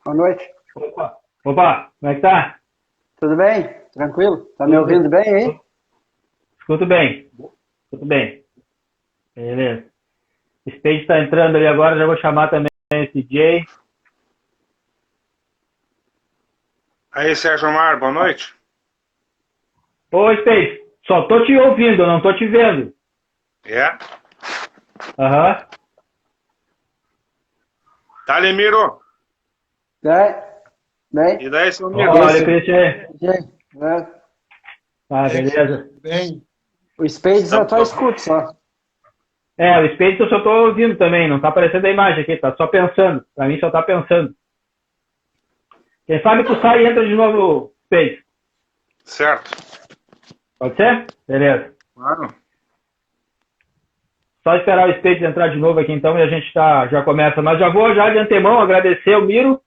Boa noite. Opa, opa, como é que tá? Tudo bem? Tranquilo? Tá me Tudo bem. ouvindo bem aí? Escuto bem, tudo bem. Beleza. O Stage tá entrando ali agora, já vou chamar também esse DJ. Aí, Sérgio Omar, boa noite. Ô, Stage, só tô te ouvindo, não tô te vendo. É? Aham. Tá, Lemiro? Bem, bem. E daí, seu amigo? Olha, Esse, Christian aí. né? Ah, É, beleza. bem, O Spades eu Estamos só escuto só. É, o Stage eu só tô ouvindo também, não tá aparecendo a imagem aqui, tá só pensando. Pra mim só tá pensando. Quem sabe tu sai e entra de novo, Stage. Certo. Pode ser? Beleza. Claro. Só esperar o Spades entrar de novo aqui então e a gente já começa. Mas já vou já de antemão agradecer o Miro,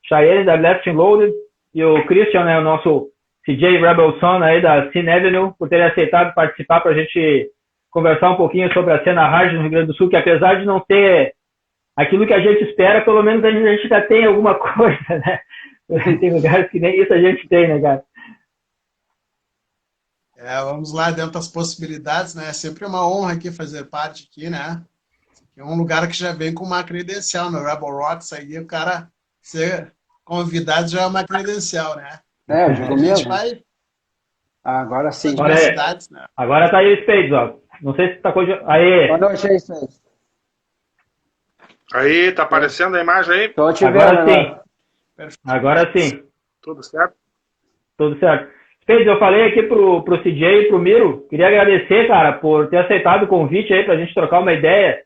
Cheyenne da Left Loaded e o Christian, né, o nosso CJ Rebelson aí da Cine Avenue, por terem aceitado participar para a gente conversar um pouquinho sobre a cena hard no Rio Grande do Sul, que apesar de não ter aquilo que a gente espera, pelo menos a gente ainda tem alguma coisa, né? Tem lugares que nem isso a gente tem, né, cara? vamos lá dentro das possibilidades, né? É sempre uma honra aqui fazer parte aqui, né? É um lugar que já vem com uma credencial no Rebel Rocks, aí o cara ser convidado já é uma credencial, né? É, eu Aí digo a gente mesmo. vai Agora para sim. Olha aí, diversidades, né? agora tá aí o Spades, ó. Não sei se tá coisa. Boa Aí, noite aí, Spades. Aí, tá aparecendo a imagem aí? Tô te vendo agora sim, agora. agora sim. Tudo certo? Tudo certo. Spades, eu falei aqui pro CJ e pro Miro, queria agradecer, cara, por ter aceitado o convite aí pra gente trocar uma ideia,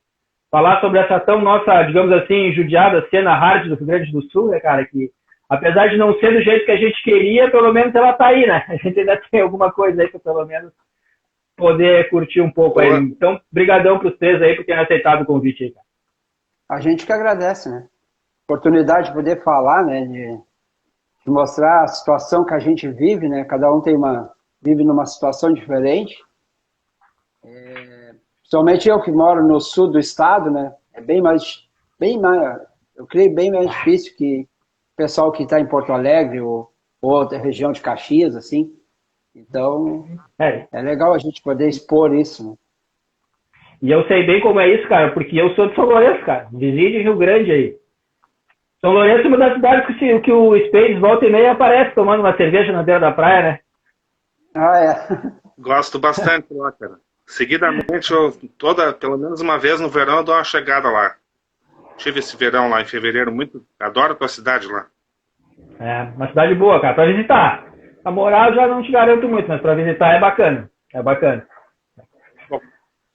falar sobre essa tão nossa, digamos assim, judiada cena hard do Rio Grande do Sul, né, cara, que apesar de não ser do jeito que a gente queria, pelo menos ela tá aí, né? A gente ainda tem alguma coisa aí pra pelo menos poder curtir um pouco aí. Boa. Então, brigadão pros três aí por terem aceitado o convite aí, cara. A gente que agradece, né? Oportunidade de poder falar, né? De mostrar a situação que a gente vive, né? Cada um vive numa situação diferente. Principalmente eu que moro no sul do estado, né? É bem mais, eu creio bem mais difícil que o pessoal que está em Porto Alegre ou outra região de Caxias, assim. Então, É, é legal a gente poder expor isso, né? e eu sei bem como é isso, cara, porque eu sou de São Lourenço, cara, vizinho de Rio Grande aí. São Lourenço é uma das cidades que o Spades volta e meia aparece tomando uma cerveja na beira da praia, né? Ah, é. Gosto bastante lá, cara. Seguidamente, pelo menos uma vez no verão, eu dou uma chegada lá. Tive esse verão lá em fevereiro, muito. Adoro a tua cidade lá. É, uma cidade boa, cara, pra visitar. A morar eu já não te garanto muito, mas pra visitar é bacana. É bacana. Bom,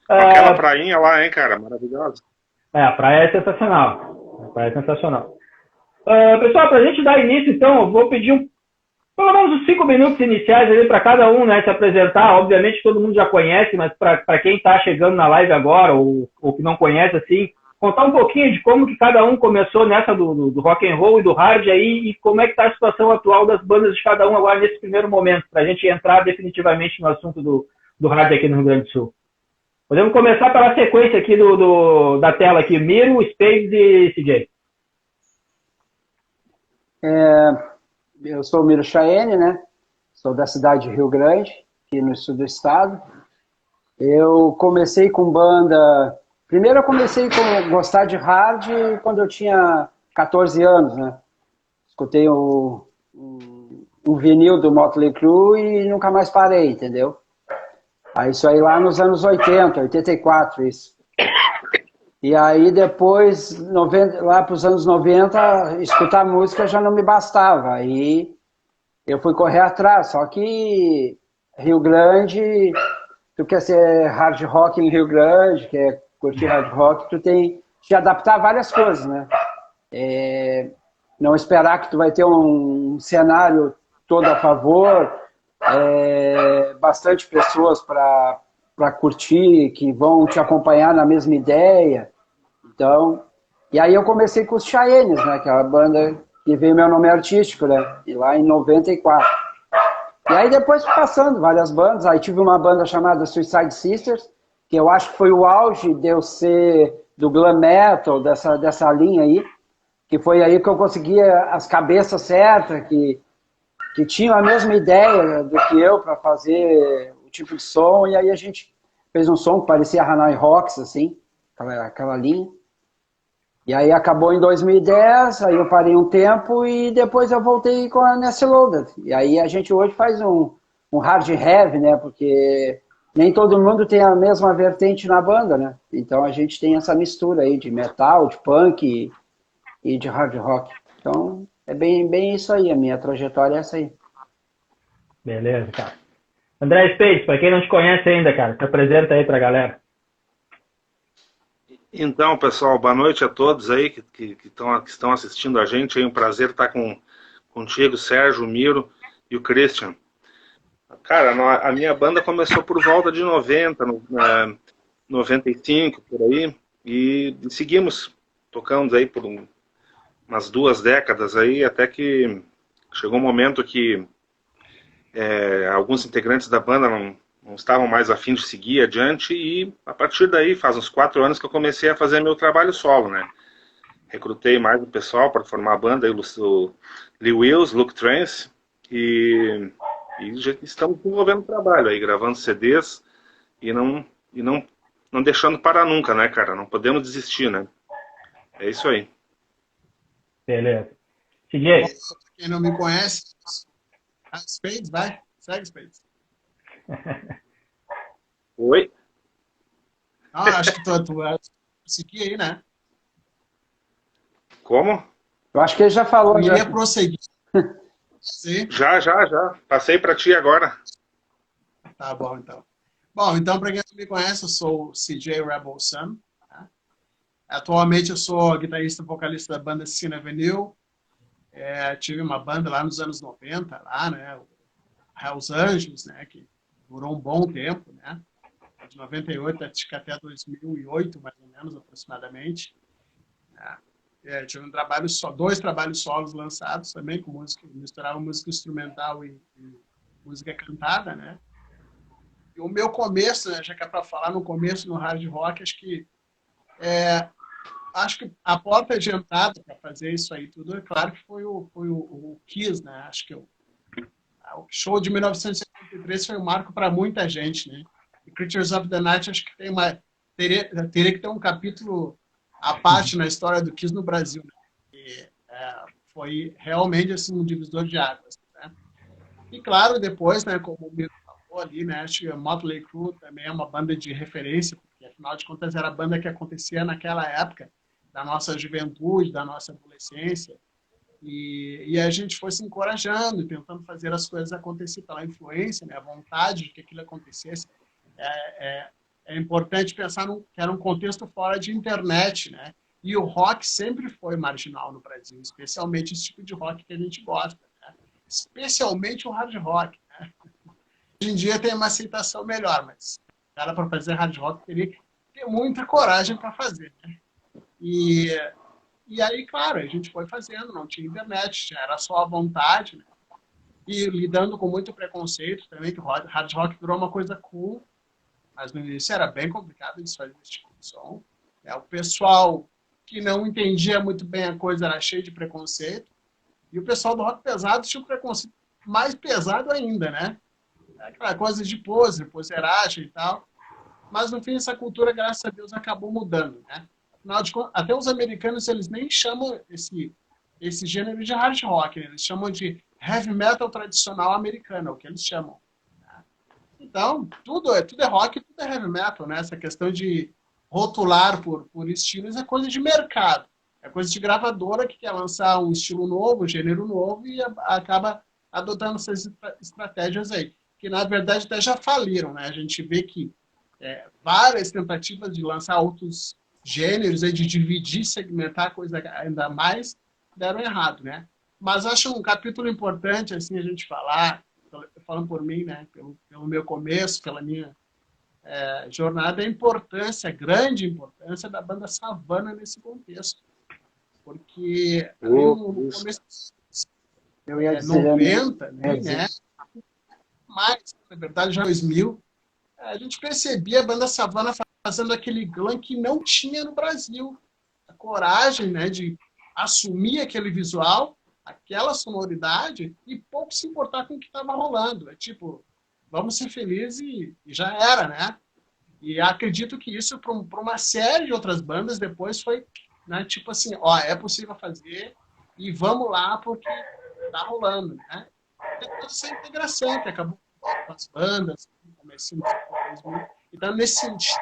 aquela Ah, prainha lá, hein, cara? Maravilhosa. a praia é sensacional. A praia é sensacional. Pessoal, pra gente dar início, então, eu vou pedir pelo menos uns 5 minutos iniciais ali para cada um, né, se apresentar. Obviamente todo mundo já conhece, mas para quem está chegando na live agora ou que não conhece, assim, contar um pouquinho de como que cada um começou nessa do rock and roll e do hard aí e como é que está a situação atual das bandas de cada um agora nesse primeiro momento, para a gente entrar definitivamente no assunto do hard aqui no Rio Grande do Sul. Podemos começar pela sequência aqui da tela aqui, Miro, Spades e CJ. Eu sou o Miro Cheyenne, né? Sou da cidade de Rio Grande, aqui no sul do estado. Eu comecei com banda. Primeiro eu comecei a gostar de hard quando eu tinha 14 anos, né? Escutei um vinil do Motley Crue e nunca mais parei, entendeu? Aí isso aí lá nos anos 80, 84, isso. E aí depois, lá para os anos 90, escutar música já não me bastava. Aí eu fui correr atrás, só que Rio Grande, tu quer ser hard rock em Rio Grande, quer curtir hard rock, tu tem que te adaptar a várias coisas, né? Não esperar que tu vai ter um cenário todo a favor, bastante pessoas para curtir, que vão te acompanhar na mesma ideia. Então, e aí eu comecei com os Cheyennes, né? Que é a banda que veio meu nome artístico, né? E lá em 94. E aí depois fui passando várias bandas. Aí tive uma banda chamada Suicide Sisters, que eu acho que foi o auge de eu ser do glam metal, dessa linha aí. que foi aí que eu consegui as cabeças certas, que tinham a mesma ideia do que eu para fazer o tipo de som, e aí a gente fez um som que parecia Hanoi Rocks, assim, aquela linha. E aí acabou em 2010, aí eu parei um tempo e depois eu voltei com a Nessie Loaded. E aí a gente hoje faz um hard heavy, né? Porque nem todo mundo tem a mesma vertente na banda, né? Então a gente tem essa mistura aí de metal, de punk e de hard rock. Então é bem isso aí, a minha trajetória é essa aí. Beleza, cara. André Spades, para quem não te conhece ainda, cara, se apresenta aí pra galera. Então, pessoal, boa noite a todos aí que estão assistindo a gente. É um prazer estar contigo, Sérgio, o Miro e o Christian. Cara, a minha banda começou por volta de 90, 95, por aí, e seguimos tocando aí por umas 2 décadas aí, até que chegou um momento que alguns integrantes da banda não estavam mais a fim de seguir adiante, e a partir daí, faz uns 4 anos que eu comecei a fazer meu trabalho solo, né? Recrutei mais o pessoal para formar a banda, o Lee Wills, Luke Trance, e já estamos desenvolvendo trabalho aí, gravando CDs e não deixando parar nunca, né, cara? Não podemos desistir, né? É isso aí. Beleza. CJ. Quem não me conhece, Spades, vai, segue Spades. Oi? Não, acho que tu seguir aí, né? Como? Eu acho que ele já falou. Eu iria prosseguir. Sim. Já. Passei para ti agora. Tá bom, então. Bom, então, para quem não me conhece, eu sou o CJ Rebel Sun. Tá? Atualmente, eu sou guitarrista e vocalista da banda Sin Avenue. Tive uma banda lá nos anos 90, lá, né? O Hells Angels, né? Que durou um bom tempo, né? De 98 até 2008, mais ou menos, aproximadamente. Tive 2 trabalhos solos lançados também, com música, misturava música instrumental e música cantada, né? E o meu começo, né, já que é para falar no começo no hard rock, acho que a porta de entrada para fazer isso aí tudo, é claro que foi o Kiss, né? Acho que o show de 1973 foi um marco para muita gente, né? E Creatures of the Night acho que teria que ter um capítulo à parte na história do Kiss no Brasil, né? E, foi realmente assim um divisor de águas, né? E claro, depois, né, como o Miro falou ali, né, acho que a Motley Crue também é uma banda de referência, porque afinal de contas era a banda que acontecia naquela época da nossa juventude, da nossa adolescência. E a gente foi se encorajando, tentando fazer as coisas acontecer pela influência, né, a vontade de que aquilo acontecesse. É importante pensar que era um contexto fora de internet, né? E o rock sempre foi marginal no Brasil, especialmente esse tipo de rock que a gente gosta, né? Especialmente o hard rock, né? Hoje em dia tem uma aceitação melhor, mas o cara para fazer hard rock teria que ter muita coragem para fazer, né? E aí, claro, a gente foi fazendo, não tinha internet, era só a vontade, né? E lidando com muito preconceito também, que o hard rock virou uma coisa cool, mas no início era bem complicado de fazer esse tipo de som. O pessoal que não entendia muito bem a coisa era cheio de preconceito, e o pessoal do rock pesado tinha um preconceito mais pesado ainda, né? Aquela coisa de poseragem e tal. Mas no fim essa cultura, graças a Deus, acabou mudando, né? Afinal de contas, até os americanos, eles nem chamam esse gênero de hard rock, né? Eles chamam de heavy metal tradicional americano, é o que eles chamam. Então, tudo é rock, tudo é heavy metal, né? Essa questão de rotular por estilos é coisa de mercado. É coisa de gravadora que quer lançar um estilo novo, um gênero novo e acaba adotando essas estratégias aí. Que, na verdade, até já faliram, né? A gente vê que várias tentativas de lançar outros gêneros, aí, de dividir, segmentar a coisa ainda mais, deram errado, né? Mas acho um capítulo importante, assim, a gente falar, falando por mim, né, pelo meu começo, pela minha jornada, a importância, a grande importância da banda Savana nesse contexto. Porque no começo eu ia dizer, 90, né, mais, na verdade, já 2000, a gente percebia a banda Savana fazendo aquele glam que não tinha no Brasil. A coragem, né, de assumir aquele visual, aquela sonoridade e pouco se importar com o que estava rolando. É tipo, vamos ser felizes e já era, né? E acredito que isso para uma série de outras bandas depois foi, né, tipo assim, ó, é possível fazer e vamos lá porque tá rolando, né? Tem toda essa integração que acabou com as bandas, começando nos 2000. Então, nesse sentido,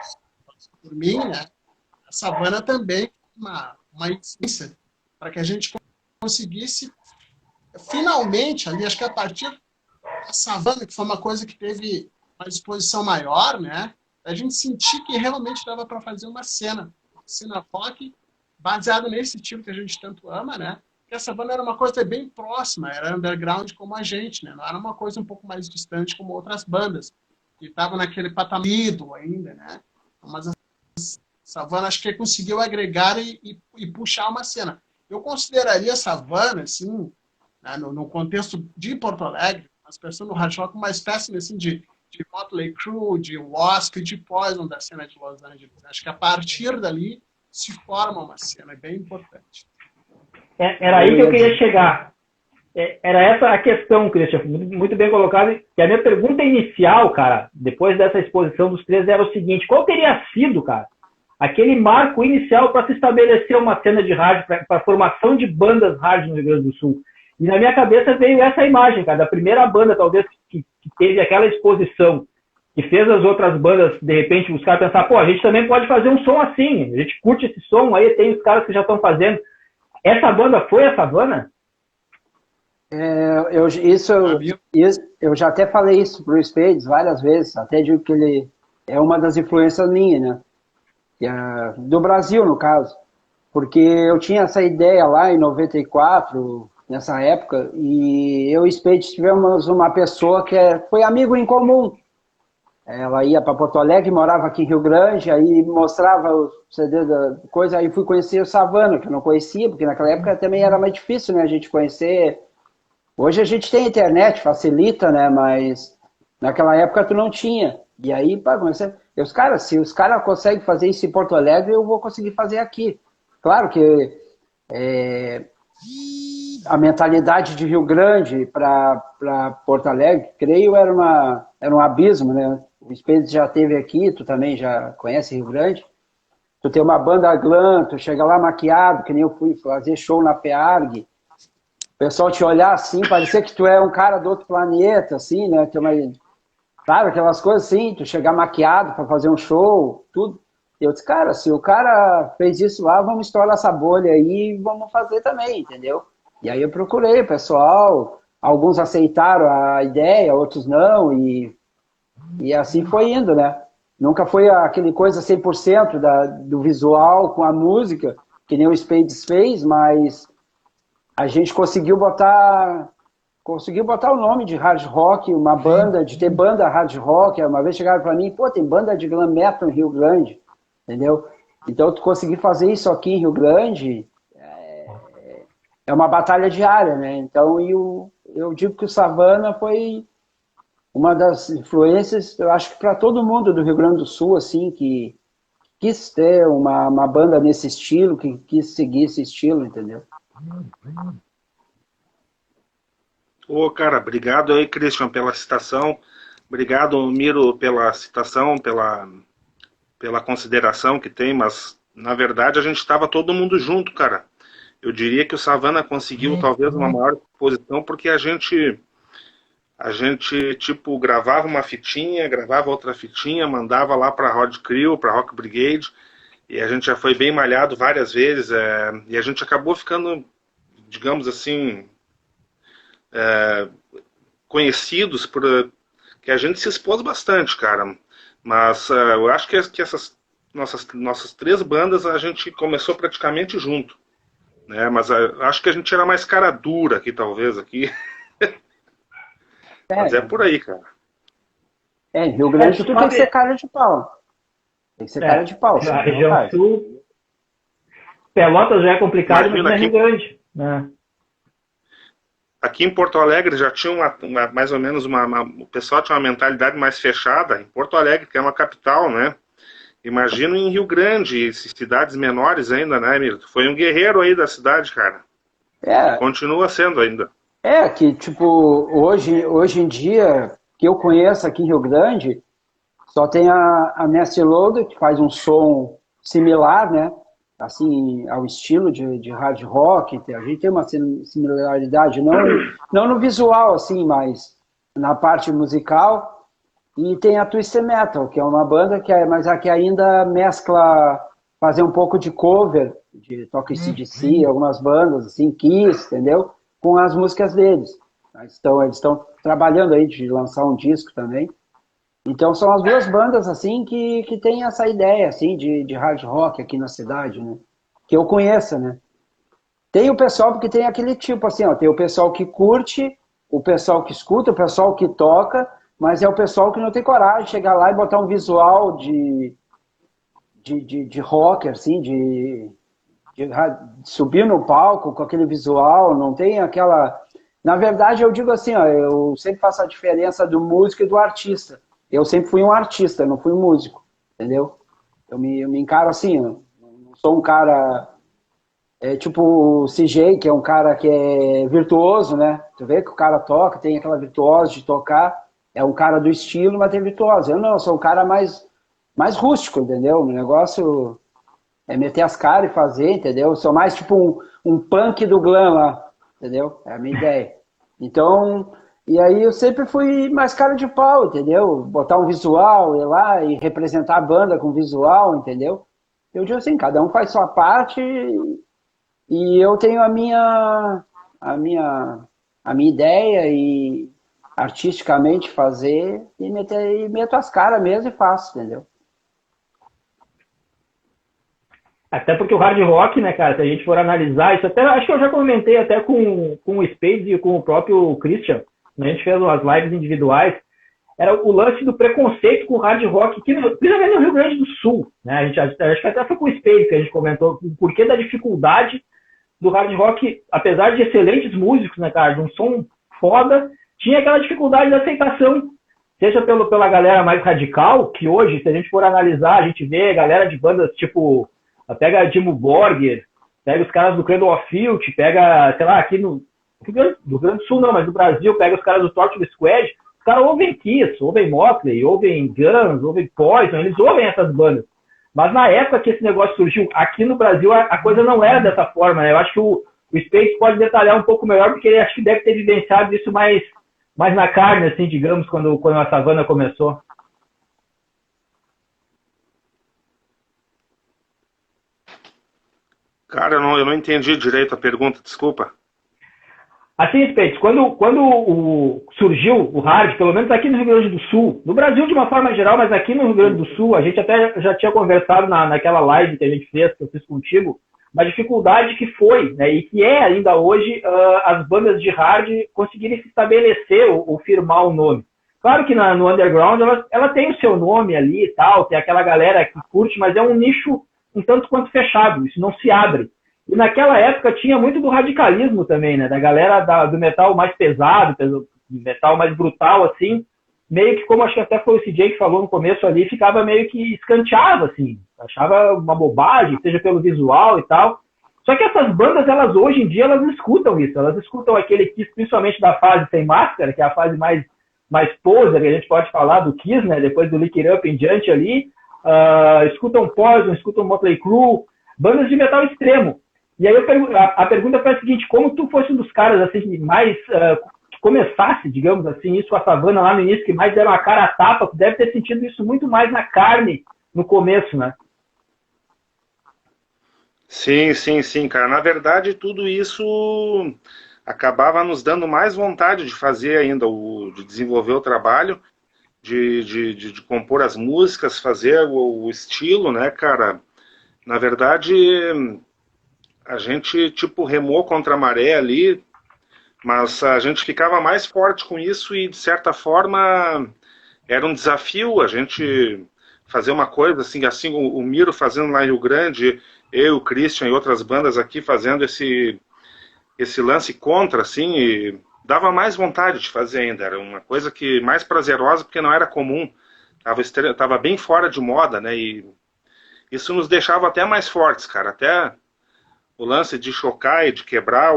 por mim, né, a Savana também uma instância para que a gente conseguisse finalmente, ali, acho que a partir da Savana, que foi uma coisa que teve uma exposição maior, né, a gente sentir que realmente dava para fazer uma cena rock baseada nesse estilo que a gente tanto ama, né? Que a Savana era uma coisa bem próxima, era underground como a gente, né? Não era uma coisa um pouco mais distante como outras bandas que estavam naquele patamar ainda, né? Mas a Savana acho que conseguiu agregar e puxar uma cena. Eu consideraria a Savana, assim, né, no contexto de Porto Alegre, as pessoas no hard rock uma espécie assim de Motley Crue, de Wasp, de Poison da cena de Los Angeles. Acho que a partir dali se forma uma cena bem importante. Era aí que eu queria chegar. Era essa a questão, Christian, muito bem colocado. E a minha pergunta inicial, cara, depois dessa exposição dos três, era o seguinte: qual teria sido, cara, aquele marco inicial para se estabelecer uma cena de rádio, para a formação de bandas rádio no Rio Grande do Sul? E na minha cabeça veio essa imagem, cara, da primeira banda, talvez, que teve aquela exposição, que fez as outras bandas, de repente, buscar pensar, pô, a gente também pode fazer um som assim, a gente curte esse som, aí tem os caras que já estão fazendo. Essa banda foi a Savana? Eu já até falei isso pro Spades várias vezes, até digo que ele é uma das influências minhas, né? Do Brasil, no caso. Porque eu tinha essa ideia lá em 94, nessa época, e eu e o Spades tivemos uma pessoa que foi amigo em comum. Ela ia para Porto Alegre, morava aqui em Rio Grande, aí mostrava o CD da coisa, aí fui conhecer o Savana, que eu não conhecia, porque naquela época também era mais difícil, né, a gente conhecer. Hoje a gente tem internet, facilita, né, mas naquela época tu não tinha. E aí, pá, comecei... se os caras conseguem fazer isso em Porto Alegre, eu vou conseguir fazer aqui. Claro que a mentalidade de Rio Grande para Porto Alegre, creio, era um abismo, né? O Spades já esteve aqui, tu também já conhece Rio Grande. Tu tem uma banda glam, tu chega lá maquiado, que nem eu fui fazer show na FEARG. O pessoal te olhar assim, parecia que tu é um cara do outro planeta, assim, né? Sabe, aquelas coisas assim, tu chegar maquiado para fazer um show, tudo. Eu disse, cara, se o cara fez isso lá, vamos estourar essa bolha aí e vamos fazer também, entendeu? E aí eu procurei o pessoal, alguns aceitaram a ideia, outros não, e assim foi indo, né? Nunca foi aquele coisa 100% do visual com a música, que nem o Spades fez, mas a gente conseguiu botar o nome de hard rock, uma banda, de ter banda hard rock. Uma vez chegaram para mim, pô, tem banda de glam metal em Rio Grande, entendeu? Então, tu conseguir fazer isso aqui em Rio Grande é uma batalha diária, né? Então, eu digo que o Savana foi uma das influências, eu acho que para todo mundo do Rio Grande do Sul, assim, que quis ter uma banda nesse estilo, que quis seguir esse estilo, entendeu? Ô, cara, obrigado aí, Christian, pela citação. Obrigado, Miro, pela citação, pela consideração que tem, mas, na verdade, a gente estava todo mundo junto, cara. Eu diria que o Savana conseguiu, talvez, uma maior exposição, porque a gente, tipo, gravava uma fitinha, gravava outra fitinha, mandava lá para Rod Crew, para Rock Brigade, e a gente já foi bem malhado várias vezes, e a gente acabou ficando, digamos assim, conhecidos por que a gente se expôs bastante, cara. Mas eu acho que essas nossas três bandas a gente começou praticamente junto, né? Mas acho que a gente era mais cara dura aqui, talvez, aqui. Mas é por aí, cara. Em Rio Grande tu tem que ser cara de pau. Tem que ser cara de pau. A região sul, Pelotas já é complicado, mas não é Rio Grande, né? Aqui em Porto Alegre já tinha mais ou menos o pessoal tinha uma mentalidade mais fechada. Em Porto Alegre, que é uma capital, né? imagino em Rio Grande, cidades menores ainda, né, Emílio? Tu foi um guerreiro aí da cidade, cara. E É, continua sendo ainda. que tipo, hoje em dia, que eu conheço aqui em Rio Grande, só tem a Nasty Loader, que faz um som similar, né? Assim, ao estilo de hard rock. A gente tem uma similaridade, não no visual, assim, mas na parte musical. E tem a Twisted Metal, que é uma banda mas a que ainda mescla, fazer um pouco de cover, de toca AC/DC, algumas bandas, assim, Kiss, entendeu? Com as músicas deles. Eles estão trabalhando aí de lançar um disco também. Então são as duas bandas assim que tem essa ideia assim de hard rock aqui na cidade, né? Que eu conheça, né? Tem o pessoal porque tem aquele tipo assim, ó, tem o pessoal que curte, o pessoal que escuta, o pessoal que toca, mas é o pessoal que não tem coragem de chegar lá e botar um visual de rocker, assim, de subir no palco com aquele visual, não tem aquela... Na verdade, eu digo assim, ó, eu sempre faço a diferença do músico e do artista. Eu sempre fui um artista, não fui um músico, entendeu? Eu me encaro assim, eu não sou um cara... tipo o CJ, que é um cara que é virtuoso, né? Tu vê que o cara toca, tem aquela virtuose de tocar, é um cara do estilo, mas tem virtuose. Eu não, eu sou um cara mais rústico, entendeu? O negócio é meter as caras e fazer, entendeu? Eu sou mais tipo um punk do glam lá, entendeu? É a minha ideia. Então, e aí eu sempre fui mais cara de pau, entendeu? Botar um visual, ir lá e representar a banda com visual, entendeu? Eu digo assim, cada um faz sua parte e eu tenho a minha, a minha ideia e artisticamente fazer e meto as caras mesmo e faço, entendeu? Até porque o hard rock, né, cara, se a gente for analisar, isso até acho que eu já comentei até com o Spades e com o próprio Christian, né, a gente fez umas lives individuais, era o lance do preconceito com o hard rock, principalmente no Rio Grande do Sul, né, acho que até foi com o Spades que a gente comentou o porquê da dificuldade do hard rock, apesar de excelentes músicos, né, cara, de um som foda, tinha aquela dificuldade de aceitação, seja pela galera mais radical, que hoje, se a gente for analisar, a gente vê galera de bandas tipo... Pega a Dimmu Borgir, pega os caras do Cradle of Filth, pega, sei lá, aqui no Rio Grande do Sul não, mas no Brasil, pega os caras do Torture Squad, os caras ouvem Kiss, ouvem Motley, ouvem Guns, ouvem Poison, eles ouvem essas bandas. Mas na época que esse negócio surgiu, aqui no Brasil, a coisa não era dessa forma, né? Eu acho que o Space pode detalhar um pouco melhor, porque ele acho que deve ter vivenciado isso mais na carne, assim, digamos, quando a Savana começou. Cara, eu não entendi direito a pergunta, desculpa. Assim, Spates, quando surgiu o hard, pelo menos aqui no Rio Grande do Sul, no Brasil de uma forma geral, mas aqui no Rio Grande do Sul, a gente até já tinha conversado naquela live que a gente fez, que eu fiz contigo, uma dificuldade que foi, né, e que é ainda hoje, as bandas de hard conseguirem se estabelecer ou firmar o nome. Claro que no underground ela tem o seu nome ali e tal, tem aquela galera que curte, mas é um nicho um tanto quanto fechado, isso não se abre. E naquela época tinha muito do radicalismo também, né? Da galera do metal mais pesado, metal mais brutal, assim, meio que, como acho que até foi o CJ que falou no começo ali, ficava meio que escanteado, assim, achava uma bobagem, seja pelo visual e tal. Só que essas bandas, elas hoje em dia, elas escutam isso, elas escutam aquele Kiss, principalmente da fase sem máscara, que é a fase mais poser, que a gente pode falar do Kiss, né? Depois do Lick It Up em diante ali, escutam Poison, escutam Motley Crue, bandas de metal extremo. E aí a pergunta foi a seguinte: como tu fosse um dos caras assim mais que começasse, digamos assim, isso com a Savana lá no início, que mais deram a cara a tapa, tu deve ter sentido isso muito mais na carne no começo, né? Sim, cara. Na verdade, tudo isso acabava nos dando mais vontade de fazer ainda, de desenvolver o trabalho, de compor as músicas, fazer o estilo, né, cara? Na verdade, a gente, tipo, remou contra a maré ali, mas a gente ficava mais forte com isso e, de certa forma, era um desafio a gente fazer uma coisa, assim o Miro fazendo lá em Rio Grande, eu, o Christian e outras bandas aqui fazendo esse lance contra, assim, e dava mais vontade de fazer ainda, era uma coisa que mais prazerosa, porque não era comum, tava bem fora de moda, né, e isso nos deixava até mais fortes, cara. Até o lance de chocar e de quebrar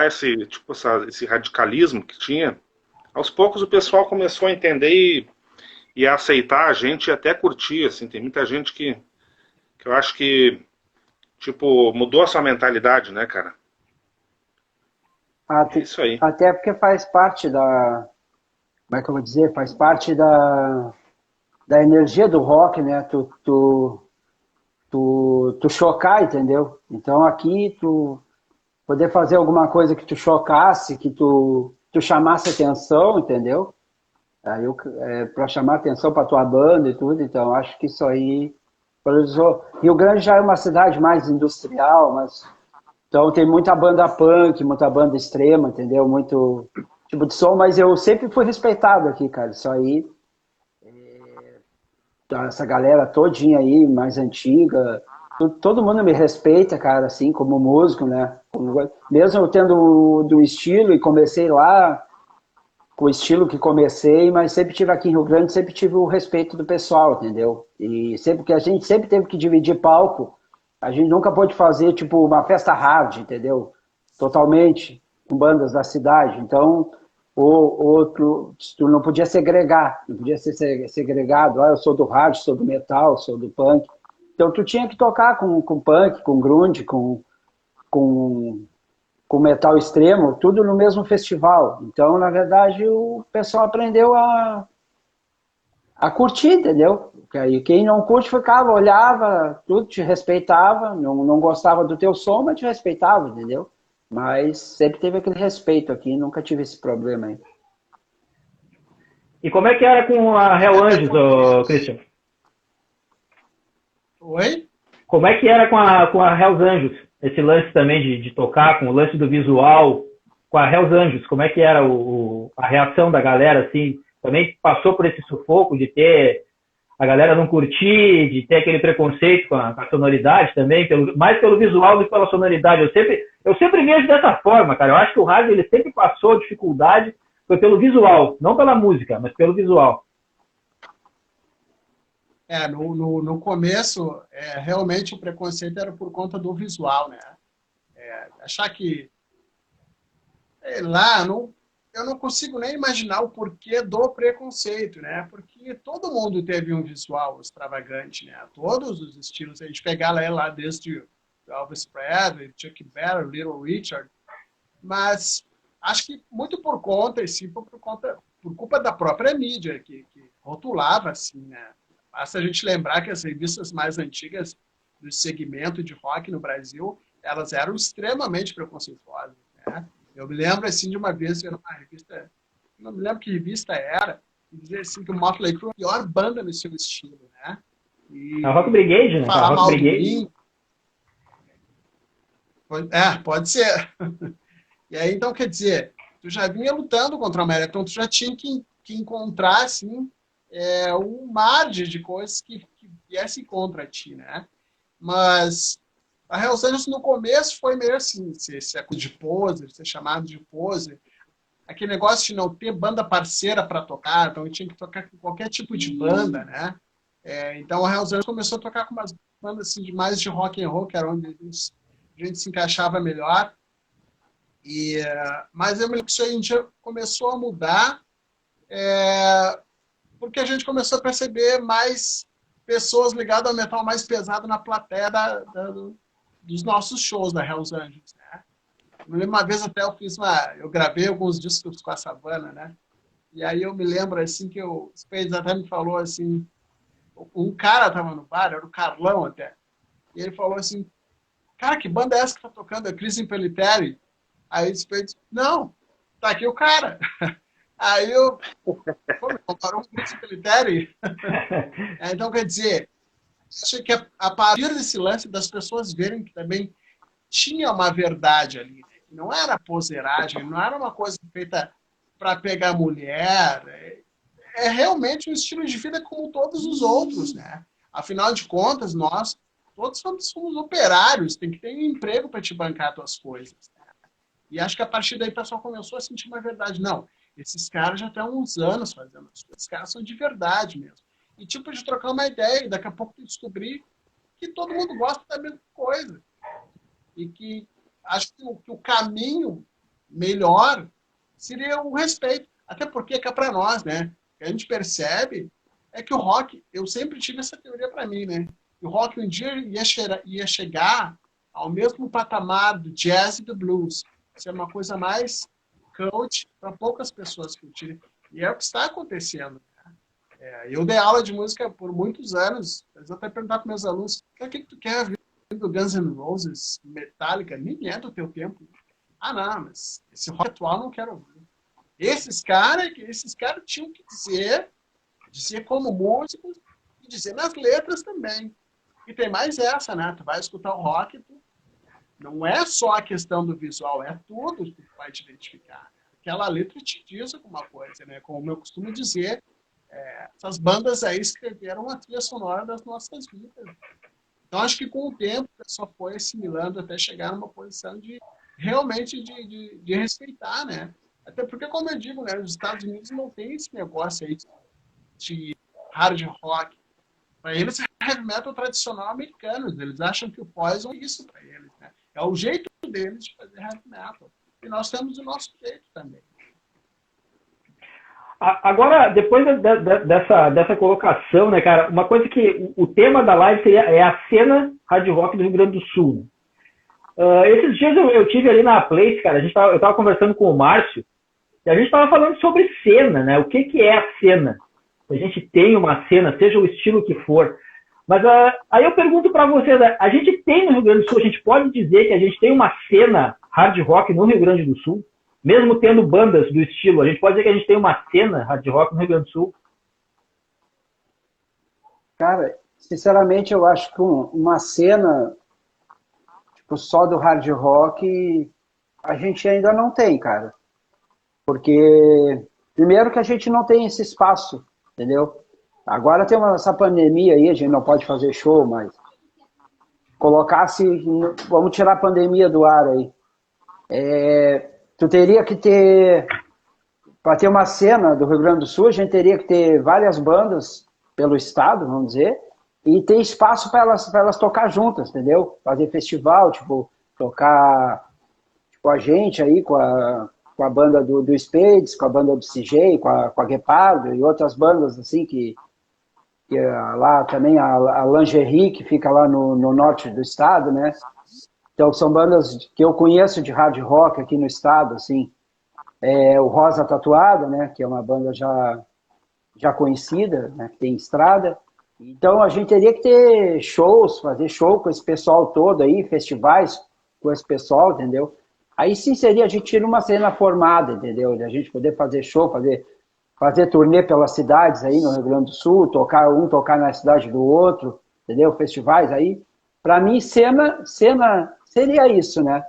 esse, tipo, esse radicalismo que tinha. Aos poucos o pessoal começou a entender e a aceitar a gente e até curtir, assim. Tem muita gente que eu acho que, tipo, mudou a sua mentalidade, né, cara? É isso aí. Até porque faz parte da, como é que eu vou dizer, faz parte da energia do rock, né? Tu chocar, entendeu? Então aqui tu poder fazer alguma coisa que tu chocasse, que tu chamasse atenção, entendeu? Aí para chamar atenção para tua banda e tudo, então acho que isso aí valorizou. Rio Grande já é uma cidade mais industrial, mas então tem muita banda punk, muita banda extrema, entendeu? Muito tipo de som, mas eu sempre fui respeitado aqui, cara. Isso aí, essa galera todinha aí, mais antiga, todo mundo me respeita, cara, assim, como músico, né? Mesmo eu tendo do estilo e comecei lá com o estilo que comecei, mas sempre tive aqui em Rio Grande, sempre tive o respeito do pessoal, entendeu? E sempre que a gente sempre teve que dividir palco, a gente nunca pôde fazer, tipo, uma festa hard, entendeu? Totalmente, com bandas da cidade. Então, tu não podia segregar, não podia ser segregado. Ah, eu sou do hard, sou do metal, sou do punk. Então, tu tinha que tocar com punk, com grunge, com metal extremo, tudo no mesmo festival. Então, na verdade, o pessoal aprendeu a curtir, entendeu? E quem não curte ficava, olhava, tudo te respeitava, não gostava do teu som, mas te respeitava, entendeu? Mas sempre teve aquele respeito aqui, nunca tive esse problema aí. E como é que era com a Hell Angels, Christian? Oi? Como é que era com a Hells Angels? Esse lance também de tocar, com o lance do visual, com a Hells Angels, como é que era a reação da galera, assim? Também passou por esse sufoco de ter a galera não curtir, de ter aquele preconceito com a sonoridade também, mais pelo visual do que pela sonoridade. Eu sempre vejo dessa forma, cara. Eu acho que o rádio ele sempre passou dificuldade, foi pelo visual, não pela música, mas pelo visual. No começo, realmente o preconceito era por conta do visual, né? Achar que, sei lá, eu não consigo nem imaginar o porquê do preconceito, né? Porque todo mundo teve um visual extravagante, né? Todos os estilos, a gente pegar lá desde Elvis Presley, Chuck Berry, Little Richard, mas acho que muito por conta, e sim, por culpa da própria mídia, que rotulava assim, né? Basta a gente lembrar que as revistas mais antigas do segmento de rock no Brasil, elas eram extremamente preconceituosas, né? Eu me lembro, assim, de uma vez, vendo uma revista, não me lembro que revista era, e dizia assim que o Motley Crue é a pior banda no seu estilo, né? E a Rock Brigade, né? Falar a Rock mal Brigade. Pode ser. E aí, então, quer dizer, tu já vinha lutando contra a América, então tu já tinha que encontrar, assim, um mar de coisas que viessem contra ti, né? Mas a Hells Angels no começo foi meio assim, ser de poser, ser chamado de poser, aquele negócio de não ter banda parceira para tocar, então eu tinha que tocar com qualquer tipo de banda, né? Então a Hells Angels começou a tocar com umas bandas assim, mais de rock and roll, que era onde a gente se encaixava melhor. Mas eu me lembro que isso aí a gente começou a mudar, porque a gente começou a perceber mais pessoas ligadas ao metal mais pesado na plateia dos nossos shows da Hells Angels, né? Uma vez até eu gravei alguns discos com a Savana, né? E aí eu me lembro assim que o Spades até me falou assim, um cara tava no bar, era o Carlão até, e ele falou assim, cara, que banda é essa que tá tocando? É Chris Impellitteri? Aí o Spades, não, tá aqui o cara. Aí eu, comparou com o Chris Impellitteri? Então, quer dizer, acho que a partir desse lance das pessoas verem que também tinha uma verdade ali, né? Não era poseragem, não era uma coisa feita para pegar mulher, realmente um estilo de vida como todos os outros, né? Afinal de contas, nós todos somos operários, tem que ter um emprego para te bancar as tuas coisas, né? E acho que a partir daí o pessoal começou a sentir uma verdade. Não, esses caras já estão há uns anos fazendo isso, esses caras são de verdade mesmo. e tipo de trocar uma ideia, e daqui a pouco tu descobrir que todo mundo gosta da mesma coisa. E que acho que o caminho melhor seria o respeito. Até porque que é para nós, né? O que a gente percebe é que o rock, eu sempre tive essa teoria para mim, né? Que o rock um dia ia chegar ao mesmo patamar do jazz e do blues. Isso é uma coisa mais cult para poucas pessoas curtirem. E é o que está acontecendo. Eu dei aula de música por muitos anos. Eu até perguntar para meus alunos: o que tu quer ver do Guns N' Roses, Metallica? Nem é do teu tempo. Ah, não, mas esse rock atual não quero ouvir. Esses caras tinham que dizer como músicos e dizer nas letras também. E tem mais essa, né? Tu vai escutar o rock, não é só a questão do visual, é tudo que tu vai te identificar. Aquela letra te diz alguma coisa, né? Como eu costumo dizer, essas bandas aí escreveram a trilha sonora das nossas vidas. Então, acho que com o tempo, a pessoa foi assimilando até chegar numa posição de realmente de respeitar, né? Até porque, como eu digo, né, nos Estados Unidos não tem esse negócio aí de hard rock. Para eles, é heavy metal tradicional americano. Eles acham que o Poison é isso para eles, né? É o jeito deles de fazer heavy metal. E nós temos o nosso jeito também. Agora, depois dessa colocação, né, cara, uma coisa que o tema da live é a cena hard rock do Rio Grande do Sul. Esses dias eu tive ali na Place, cara, eu estava conversando com o Márcio, e a gente estava falando sobre cena, né? O que é a cena? A gente tem uma cena, seja o estilo que for. Mas aí eu pergunto para vocês, a gente tem no Rio Grande do Sul, a gente pode dizer que a gente tem uma cena hard rock no Rio Grande do Sul? Mesmo tendo bandas do estilo, a gente pode dizer que a gente tem uma cena hard rock no Rio Grande do Sul? Cara, sinceramente, eu acho que uma cena tipo, só do hard rock a gente ainda não tem, cara. Porque, primeiro que a gente não tem esse espaço, entendeu? Agora tem essa pandemia aí, a gente não pode fazer show, mas colocasse, vamos tirar a pandemia do ar aí. Tu teria que ter, para ter uma cena do Rio Grande do Sul, a gente teria que ter várias bandas pelo estado, vamos dizer, e ter espaço para elas tocar juntas, entendeu? Fazer festival, tipo, tocar tipo, a gente aí com a banda do Spades, com a banda do CJ, com a Guepardo e outras bandas assim que lá também a Lingerie, que fica lá no norte do estado, né? Então são bandas que eu conheço de hard rock aqui no estado, assim. O Rosa Tatuada, né? Que é uma banda já conhecida, né? Que tem estrada. Então a gente teria que ter shows, fazer show com esse pessoal todo aí, festivais com esse pessoal, entendeu? Aí sim seria a gente tira uma cena formada, entendeu? De a gente poder fazer show, fazer turnê pelas cidades aí no Rio Grande do Sul, tocar na cidade do outro, entendeu? Festivais aí. Para mim, cena seria isso, né?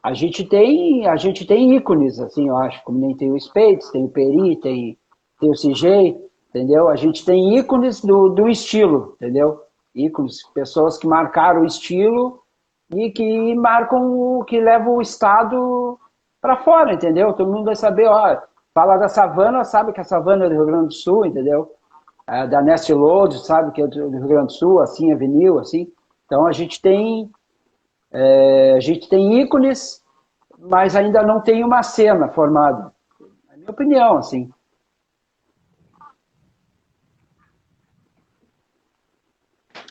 A gente tem ícones, assim, eu acho, como nem tem o Spades, tem o Peri, tem o CJ, entendeu? A gente tem ícones do estilo, entendeu? Ícones, pessoas que marcaram o estilo e que que levam o estado para fora, entendeu? Todo mundo vai saber, ó, fala da Savana, sabe que a Savana é do Rio Grande do Sul, entendeu? Da Nest Load, sabe que é do Rio Grande do Sul, assim, a vinil, assim. Então a gente tem ícones, mas ainda não tem uma cena formada. É a minha opinião, assim.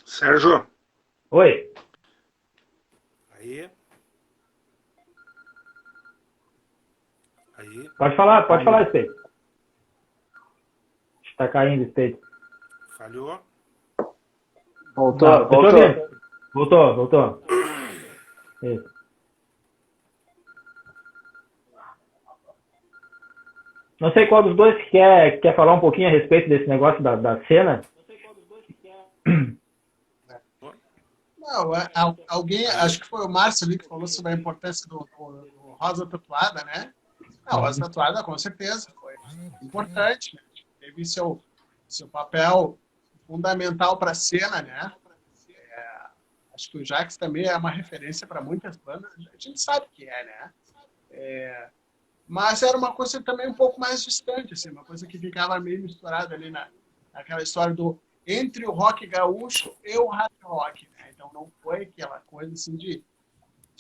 Sérgio. Oi. Aí. Pode falar, Spade. Está caindo, Spade. Falhou. Voltou. Voltou. Isso. Não sei qual dos dois quer falar um pouquinho a respeito desse negócio da cena. Não, alguém, acho que foi o Márcio ali que falou sobre a importância do Rosa Tatuada, né? Não, Rosa Tatuada, com certeza, foi importante, né? Teve seu papel fundamental para a cena, né? Acho que o Jax também é uma referência para muitas bandas, a gente sabe que né? Mas era uma coisa também um pouco mais distante, assim, uma coisa que ficava meio misturada ali aquela história do entre o rock gaúcho e o hard rock, né? Então não foi aquela coisa assim de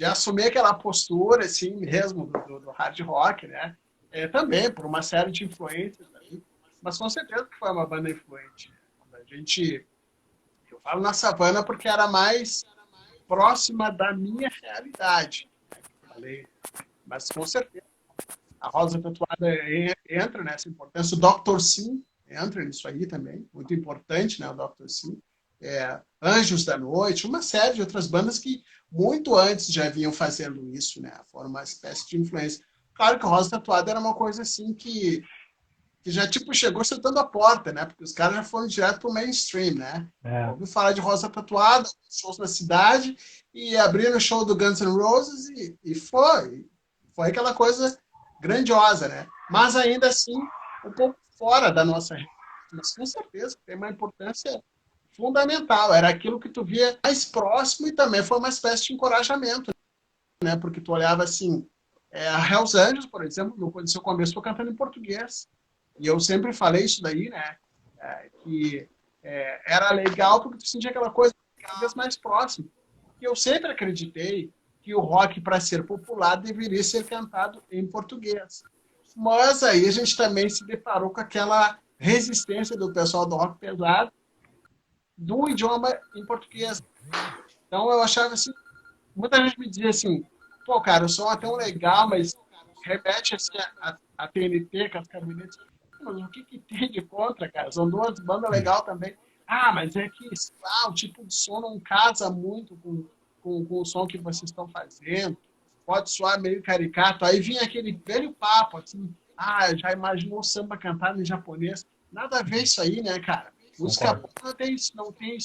assumir aquela postura assim mesmo do hard rock, né? Também por uma série de influências aí, mas com certeza que foi uma banda influente. Eu falo na Savana porque era mais próxima da minha realidade, né, que eu falei, mas com certeza a Rosa Tatuada entra nessa importância, o Dr. Sim entra nisso aí também, muito importante, né, o Dr. Sim, Anjos da Noite, uma série de outras bandas que muito antes já vinham fazendo isso, né, foram uma espécie de influência. Claro que a Rosa Tatuada era uma coisa assim que já tipo chegou chutando a porta, né? Porque os caras já foram direto pro mainstream, né? Ouviu falar de Rosa Tatuada, shows na cidade, e abriram o show do Guns N' Roses e foi aquela coisa grandiosa, né? Mas ainda assim, um pouco fora da nossa realidade. Mas com certeza tem uma importância fundamental. Era aquilo que tu via mais próximo e também foi uma espécie de encorajamento, né? Porque tu olhava assim, a Hells Angels, por exemplo, no seu começo foi cantando em português. E eu sempre falei isso daí, né? Que era legal porque tu sentia aquela coisa cada vez mais próxima. E eu sempre acreditei que o rock, para ser popular, deveria ser cantado em português. Mas aí a gente também se deparou com aquela resistência do pessoal do rock pesado do idioma em português. Então eu achava assim, muita gente me dizia assim, pô, cara, o som é tão legal, mas remete assim, a TNT, com as caminhonetes. Mas o que tem de contra, cara? São duas bandas legais também. Ah, mas é que o tipo de som não casa muito com o som que vocês estão fazendo. Pode soar meio caricato. Aí vinha aquele velho papo, assim, já imaginou o samba cantado em japonês. Nada a ver isso aí, né, cara? Música boa não tem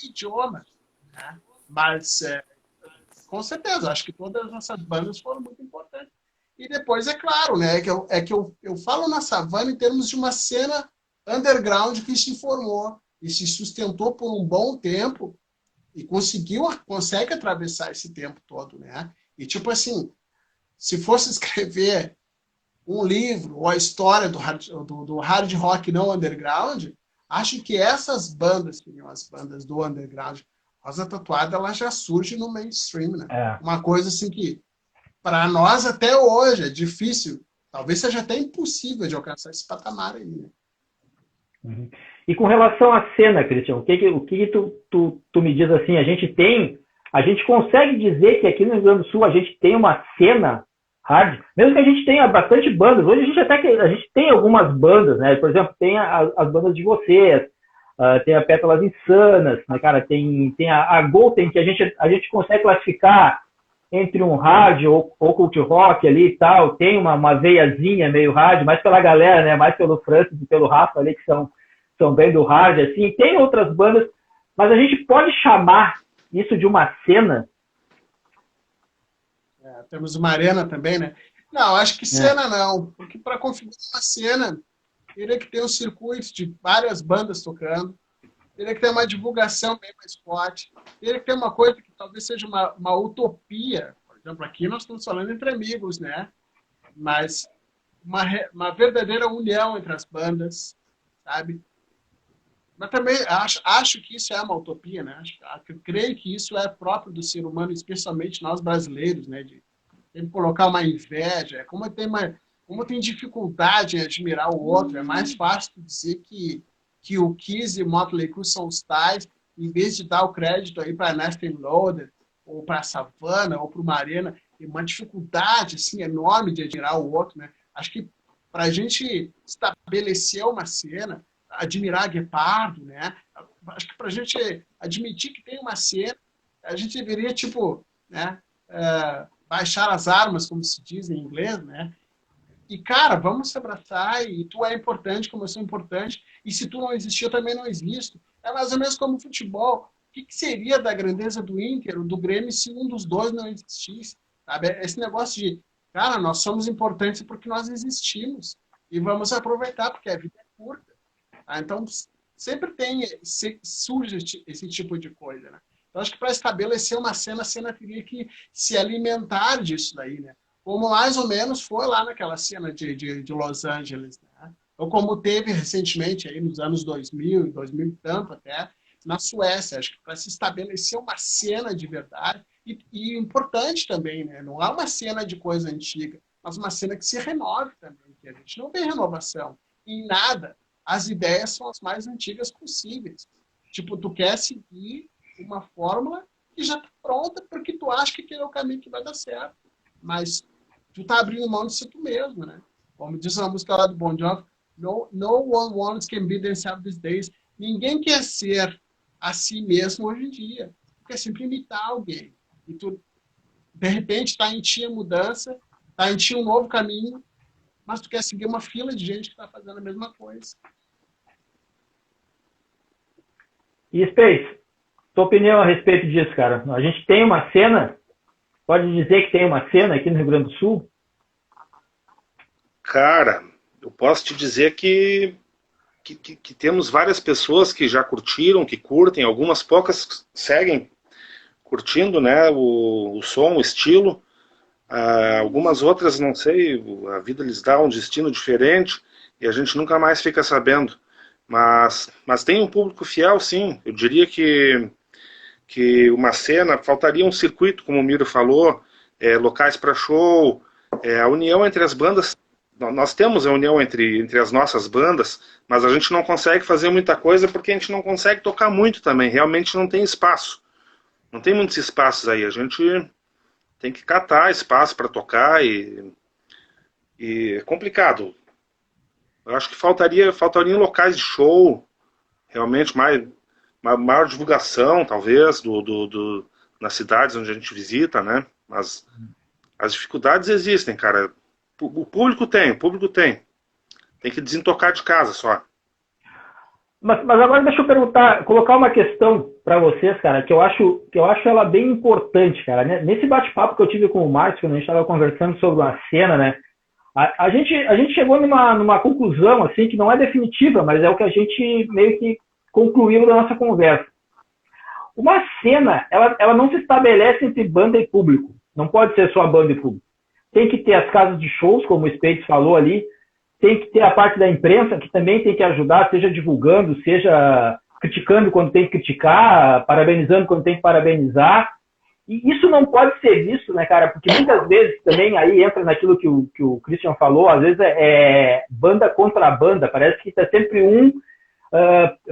idioma, né? Mas, com certeza, acho que todas essas bandas foram muito importantes. E depois, é claro, né, que eu falo na Savana em termos de uma cena underground que se formou e se sustentou por um bom tempo e consegue atravessar esse tempo todo, né? E tipo assim, se fosse escrever um livro ou a história do hard rock não underground, acho que essas bandas, que seriam as bandas do underground, Rosa Tatuada, ela já surge no mainstream, né? Uma coisa assim que para nós, até hoje, é difícil. Talvez seja até impossível de alcançar esse patamar aí, né? Uhum. E com relação à cena, Cristian, o que tu me diz assim? A gente consegue dizer que aqui no Rio Grande do Sul a gente tem uma cena hard, mesmo que a gente tenha bastante bandas. Hoje a gente tem algumas bandas, né? Por exemplo, tem as bandas de vocês, tem a Pétalas Insanas, né, cara? Tem a Golden, que a gente consegue classificar entre um hard ou cult rock ali e tal, tem uma veiazinha meio hard, mais pela galera, né, mais pelo Francis e pelo Rafa ali, que são bem do hard, assim, tem outras bandas, mas a gente pode chamar isso de uma cena? Temos uma arena também, né? Não, acho que cena não, porque para configurar uma cena, teria que ter um circuito de várias bandas tocando, teria que ter uma divulgação bem mais forte, teria que ter uma coisa que talvez seja uma utopia. Por exemplo, aqui nós estamos falando entre amigos, né? Mas uma verdadeira união entre as bandas, sabe? Mas também acho que isso é uma utopia, né? Creio que isso é próprio do ser humano, especialmente nós brasileiros, né? De colocar uma inveja, como tem dificuldade em admirar o outro, é mais fácil dizer que o Kiss e o Motley Crue são os tais, em vez de dar o crédito aí para Nasty Loaded, ou para Savana, ou para uma Arena, tem uma dificuldade assim, enorme de admirar o outro, né? Acho que para a gente estabelecer uma cena, admirar Guepardo, né? Acho que para a gente admitir que tem uma cena, a gente deveria, tipo, né, baixar as armas, como se diz em inglês, né? E, cara, vamos se abraçar, e tu é importante como eu sou importante, e se tu não existir, eu também não existo. É mais ou menos como o futebol. O que seria da grandeza do Inter ou do Grêmio se um dos dois não existisse? Sabe? Esse negócio de, cara, nós somos importantes porque nós existimos, e vamos aproveitar, porque a vida é curta. Tá? Então, sempre surge esse tipo de coisa, né? Então, acho que para estabelecer uma cena, a cena teria que se alimentar disso daí, né? Como mais ou menos foi lá naquela cena de Los Angeles, né? ou como teve recentemente, aí nos anos 2000, 2000 e tanto até, na Suécia. Acho que para se estabelecer uma cena de verdade, e importante também, né? Não é uma cena de coisa antiga, mas uma cena que se renove também, que a gente não vê renovação em nada. As ideias são as mais antigas possíveis. Tipo, tu quer seguir uma fórmula que já está pronta porque tu acha que aquele é o caminho que vai dar certo. Mas tu tá abrindo mão de ser tu mesmo, né? Como diz a música lá do Bon Jovi, no one wants can be themselves these days. Ninguém quer ser a si mesmo hoje em dia. Tu quer sempre imitar alguém. E tu, de repente, está em ti a mudança, está em ti um novo caminho, mas tu quer seguir uma fila de gente que está fazendo a mesma coisa. E Space, tua opinião a respeito disso, cara? A gente tem uma cena, pode dizer que tem uma cena aqui no Rio Grande do Sul? Cara, eu posso te dizer que temos várias pessoas que já curtiram, que curtem, algumas poucas seguem curtindo, né, o som, o estilo. Algumas outras, não sei, a vida lhes dá um destino diferente e a gente nunca mais fica sabendo. Mas tem um público fiel, sim. Eu diria que uma cena, faltaria um circuito, como o Miro falou, locais para show, a união entre as bandas. Nós temos a união entre as nossas bandas, mas a gente não consegue fazer muita coisa porque a gente não consegue tocar muito também. Realmente não tem espaço. Não tem muitos espaços aí. A gente tem que catar espaço para tocar e é complicado. Eu acho que faltariam locais de show, realmente maior divulgação, talvez, nas cidades onde a gente visita, né? Mas as dificuldades existem, cara. O público tem. Tem que desentocar de casa só. Mas agora deixa eu perguntar, colocar uma questão para vocês, cara, que eu acho ela bem importante, cara. Nesse bate-papo que eu tive com o Márcio, quando a gente estava conversando sobre uma cena, né? A gente chegou numa conclusão, assim, que não é definitiva, mas é o que a gente meio que concluiu da nossa conversa. Uma cena, ela não se estabelece entre banda e público. Não pode ser só banda e público. Tem que ter as casas de shows, como o Spades falou ali, tem que ter a parte da imprensa, que também tem que ajudar, seja divulgando, seja criticando quando tem que criticar, parabenizando quando tem que parabenizar. E isso não pode ser visto, né, cara? Porque muitas vezes também aí entra naquilo que o Christian falou, às vezes é banda contra banda, parece que tá sempre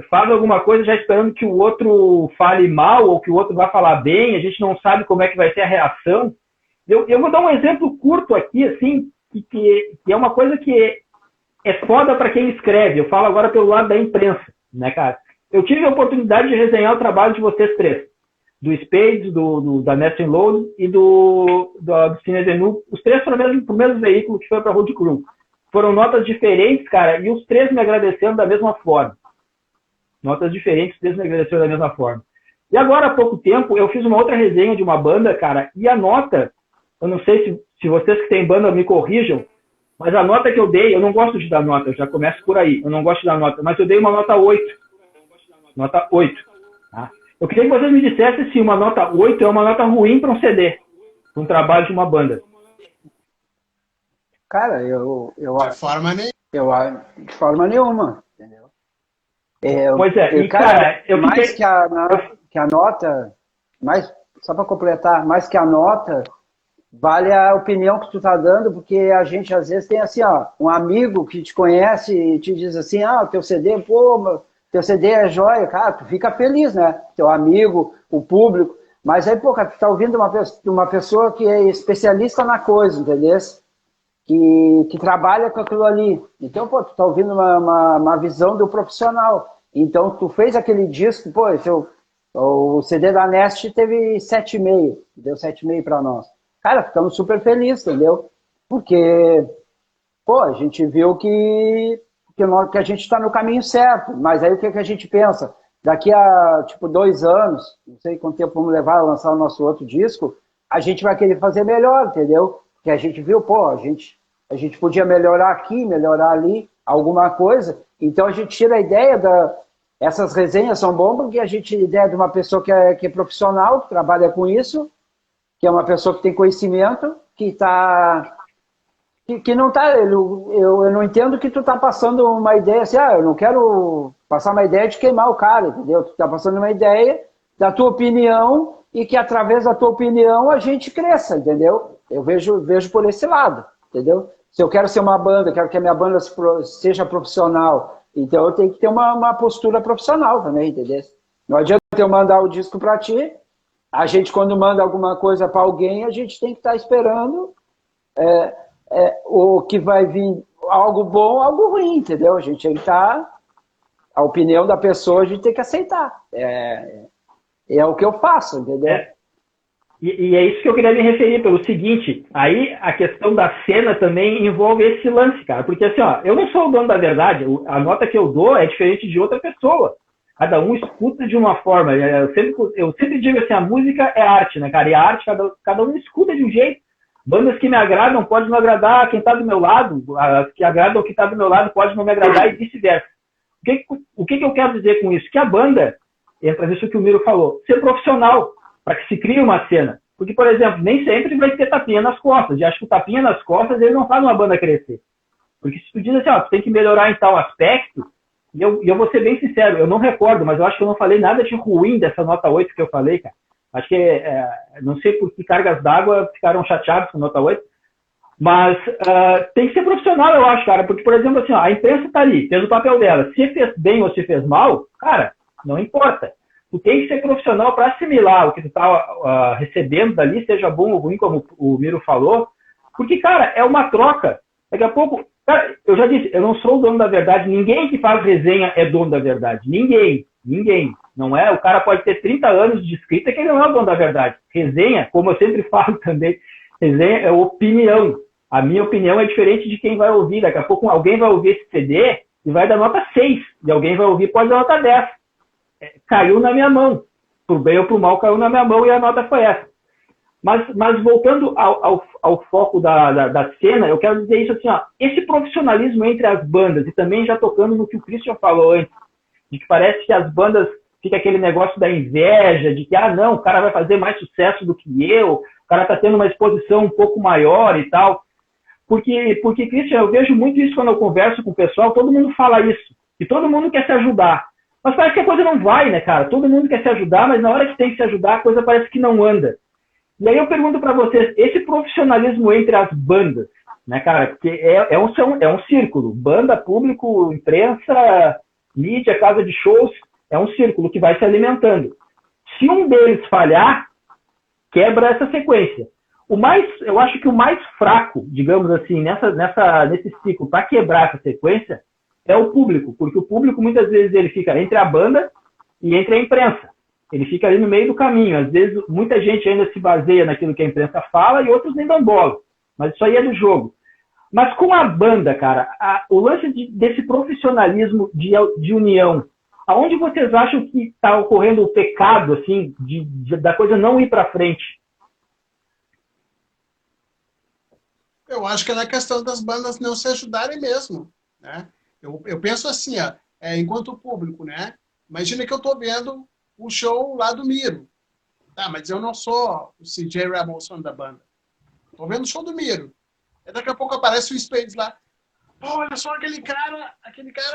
faz alguma coisa já esperando que o outro fale mal ou que o outro vá falar bem, a gente não sabe como é que vai ser a reação. Eu vou dar um exemplo curto aqui, assim, que é uma coisa que é foda para quem escreve. Eu falo agora pelo lado da imprensa, né, cara? Eu tive a oportunidade de resenhar o trabalho de vocês três. Do Spades, da Nesting Load e do Cine Venu. Os três foram pro mesmo veículo que foi para Road Crew. Foram notas diferentes, cara, e os três me agradeceram da mesma forma. Notas diferentes, os três me agradeceram da mesma forma. E agora, há pouco tempo, eu fiz uma outra resenha de uma banda, cara, e a nota, eu não sei se vocês que têm banda me corrijam, mas a nota que eu dei, eu não gosto de dar nota, eu já começo por aí, eu não gosto de dar nota, mas eu dei uma nota 8. Nota 8. Tá? Eu queria que vocês me dissessem se uma nota 8 é uma nota ruim para um CD, para um trabalho de uma banda. Cara, de forma nenhuma, entendeu? Pois é, e cara, eu mais fiquei... que a nota, só para completar, mais que a nota, vale a opinião que tu tá dando, porque a gente às vezes tem assim, ó, um amigo que te conhece e te diz assim, o teu CD, teu CD é joia, cara, tu fica feliz, né? Teu amigo, o público, mas aí, cara, tu tá ouvindo uma pessoa que é especialista na coisa, entendeu? Que trabalha com aquilo ali. Então, tu tá ouvindo uma visão do profissional. Então, tu fez aquele disco, o CD da Nest teve 7,5, deu 7,5 para nós. Cara, ficamos super felizes, entendeu? Porque, a gente viu que a gente está no caminho certo. Mas aí o que a gente pensa? Daqui a, 2 anos, não sei quanto tempo vamos levar a lançar o nosso outro disco, a gente vai querer fazer melhor, entendeu? Porque a gente viu, a gente podia melhorar aqui, melhorar ali, alguma coisa. Então a gente tira a ideia essas resenhas são boas porque a gente tira a ideia de uma pessoa que é profissional, que trabalha com isso, que é uma pessoa que tem conhecimento, que está que não tá, eu não entendo que tu tá passando uma ideia assim, eu não quero passar uma ideia de queimar o cara, entendeu? Tu tá passando uma ideia da tua opinião e que através da tua opinião a gente cresça, entendeu? Eu vejo por esse lado, entendeu? Se eu quero ser uma banda, quero que a minha banda seja profissional, então eu tenho que ter uma postura profissional também, entendeu? Não adianta eu mandar o disco para ti, a gente quando manda alguma coisa para alguém, a gente tem que estar esperando o que vai vir algo bom, algo ruim, entendeu? A gente tem que estar, a opinião da pessoa a gente tem que aceitar. É o que eu faço, entendeu? E é isso que eu queria me referir, pelo seguinte, aí a questão da cena também envolve esse lance, cara, porque assim, ó, eu não sou o dono da verdade, a nota que eu dou é diferente de outra pessoa, cada um escuta de uma forma, eu sempre digo assim, a música é arte, né, cara, e a arte, cada um escuta de um jeito, bandas que me agradam pode não agradar quem tá do meu lado, as que agradam quem tá do meu lado pode não me agradar e vice-versa. O que eu quero dizer com isso? Que a banda, entra nisso que o Miro falou, ser profissional, para que se crie uma cena. Porque, por exemplo, nem sempre vai ter tapinha nas costas. E acho que o tapinha nas costas ele não faz uma banda crescer. Porque se tu diz assim, tu tem que melhorar em tal aspecto, e eu vou ser bem sincero, eu não recordo, mas eu acho que eu não falei nada de ruim dessa nota 8 que eu falei, cara. Acho que, não sei por que cargas d'água ficaram chateados com nota 8, mas tem que ser profissional, eu acho, cara. Porque, por exemplo, assim, a imprensa tá ali, fez o papel dela. Se fez bem ou se fez mal, cara, não importa. Tu tem que ser profissional para assimilar o que tu tá recebendo dali, seja bom ou ruim, como o Miro falou, porque, cara, é uma troca. Daqui a pouco, cara, eu já disse, eu não sou o dono da verdade, ninguém que faz resenha é dono da verdade, ninguém, não é? O cara pode ter 30 anos de escrita que ele não é o dono da verdade. Resenha, como eu sempre falo também, resenha é opinião. A minha opinião é diferente de quem vai ouvir. Daqui a pouco alguém vai ouvir esse CD e vai dar nota 6, e alguém vai ouvir pode dar nota 10. Caiu na minha mão. Por bem ou por mal, caiu na minha mão e a nota foi essa. Mas voltando ao foco da cena, eu quero dizer isso assim, esse profissionalismo entre as bandas, e também já tocando no que o Christian falou antes, de que parece que as bandas fica aquele negócio da inveja, de que, não, o cara vai fazer mais sucesso do que eu, o cara tá tendo uma exposição um pouco maior e tal. Porque, Christian, eu vejo muito isso quando eu converso com o pessoal, todo mundo fala isso, e todo mundo quer se ajudar. Mas parece que a coisa não vai, né, cara? Todo mundo quer se ajudar, mas na hora que tem que se ajudar, a coisa parece que não anda. E aí eu pergunto para vocês, esse profissionalismo entre as bandas, né, cara, que é um círculo, banda, público, imprensa, mídia, casa de shows, é um círculo que vai se alimentando. Se um deles falhar, quebra essa sequência. Eu acho que o mais fraco, digamos assim, nesse ciclo, para quebrar essa sequência, é o público, porque o público muitas vezes ele fica entre a banda e entre a imprensa. Ele fica ali no meio do caminho. Às vezes muita gente ainda se baseia naquilo que a imprensa fala e outros nem dão bola. Mas isso aí é do jogo. Mas com a banda, cara, o lance desse profissionalismo de união, aonde vocês acham que está ocorrendo o pecado, assim, da coisa não ir para frente? Eu acho que é na questão das bandas não se ajudarem mesmo, né? Eu penso assim, enquanto público, né? Imagina que eu estou vendo o show lá do Miro. Tá, mas eu não sou o CJ Rebelson da banda. Estou vendo o show do Miro. E daqui a pouco aparece o Spades lá. Pô, olha só aquele cara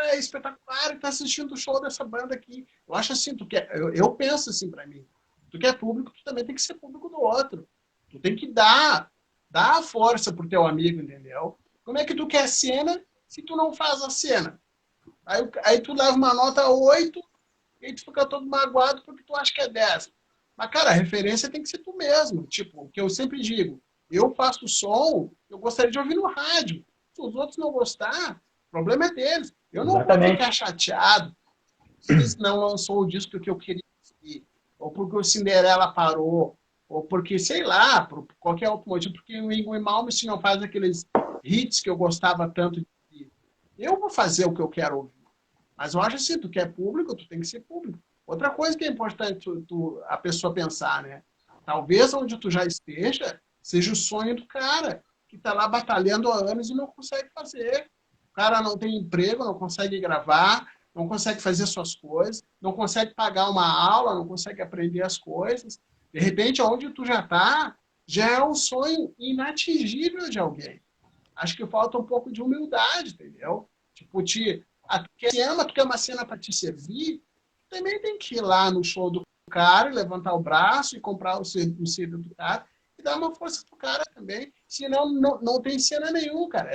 é espetacular e tá assistindo o show dessa banda aqui. Eu acho assim, eu penso assim para mim. Tu que é público, tu também tem que ser público do outro. Tu tem que dar a força pro teu amigo, entendeu? Como é que tu quer cena se tu não faz a cena? Aí tu leva uma nota 8 e tu fica todo magoado porque tu acha que é 10. Mas, cara, a referência tem que ser tu mesmo. Tipo, o que eu sempre digo, eu faço som, eu gostaria de ouvir no rádio. Se os outros não gostar, o problema é deles. Eu não vou ficar chateado se eles não lançou o disco que eu queria assistir, ou porque o Cinderela parou, ou porque, sei lá, por qualquer outro motivo, porque o Ingrid Malmsteen não faz aqueles hits que eu gostava tanto de ouvir. Eu vou fazer o que eu quero ouvir. Mas eu acho assim, tu quer público, tu tem que ser público. Outra coisa que é importante a pessoa pensar, né? Talvez onde tu já esteja, seja o sonho do cara, que está lá batalhando há anos e não consegue fazer. O cara não tem emprego, não consegue gravar, não consegue fazer suas coisas, não consegue pagar uma aula, não consegue aprender as coisas. De repente, onde tu já está, já é um sonho inatingível de alguém. Acho que falta um pouco de humildade, entendeu? Tipo, tu quer uma cena para te servir, também tem que ir lá no show do cara, levantar o braço e comprar o CD do cara e dar uma força pro cara também. Senão não tem cena nenhuma, cara.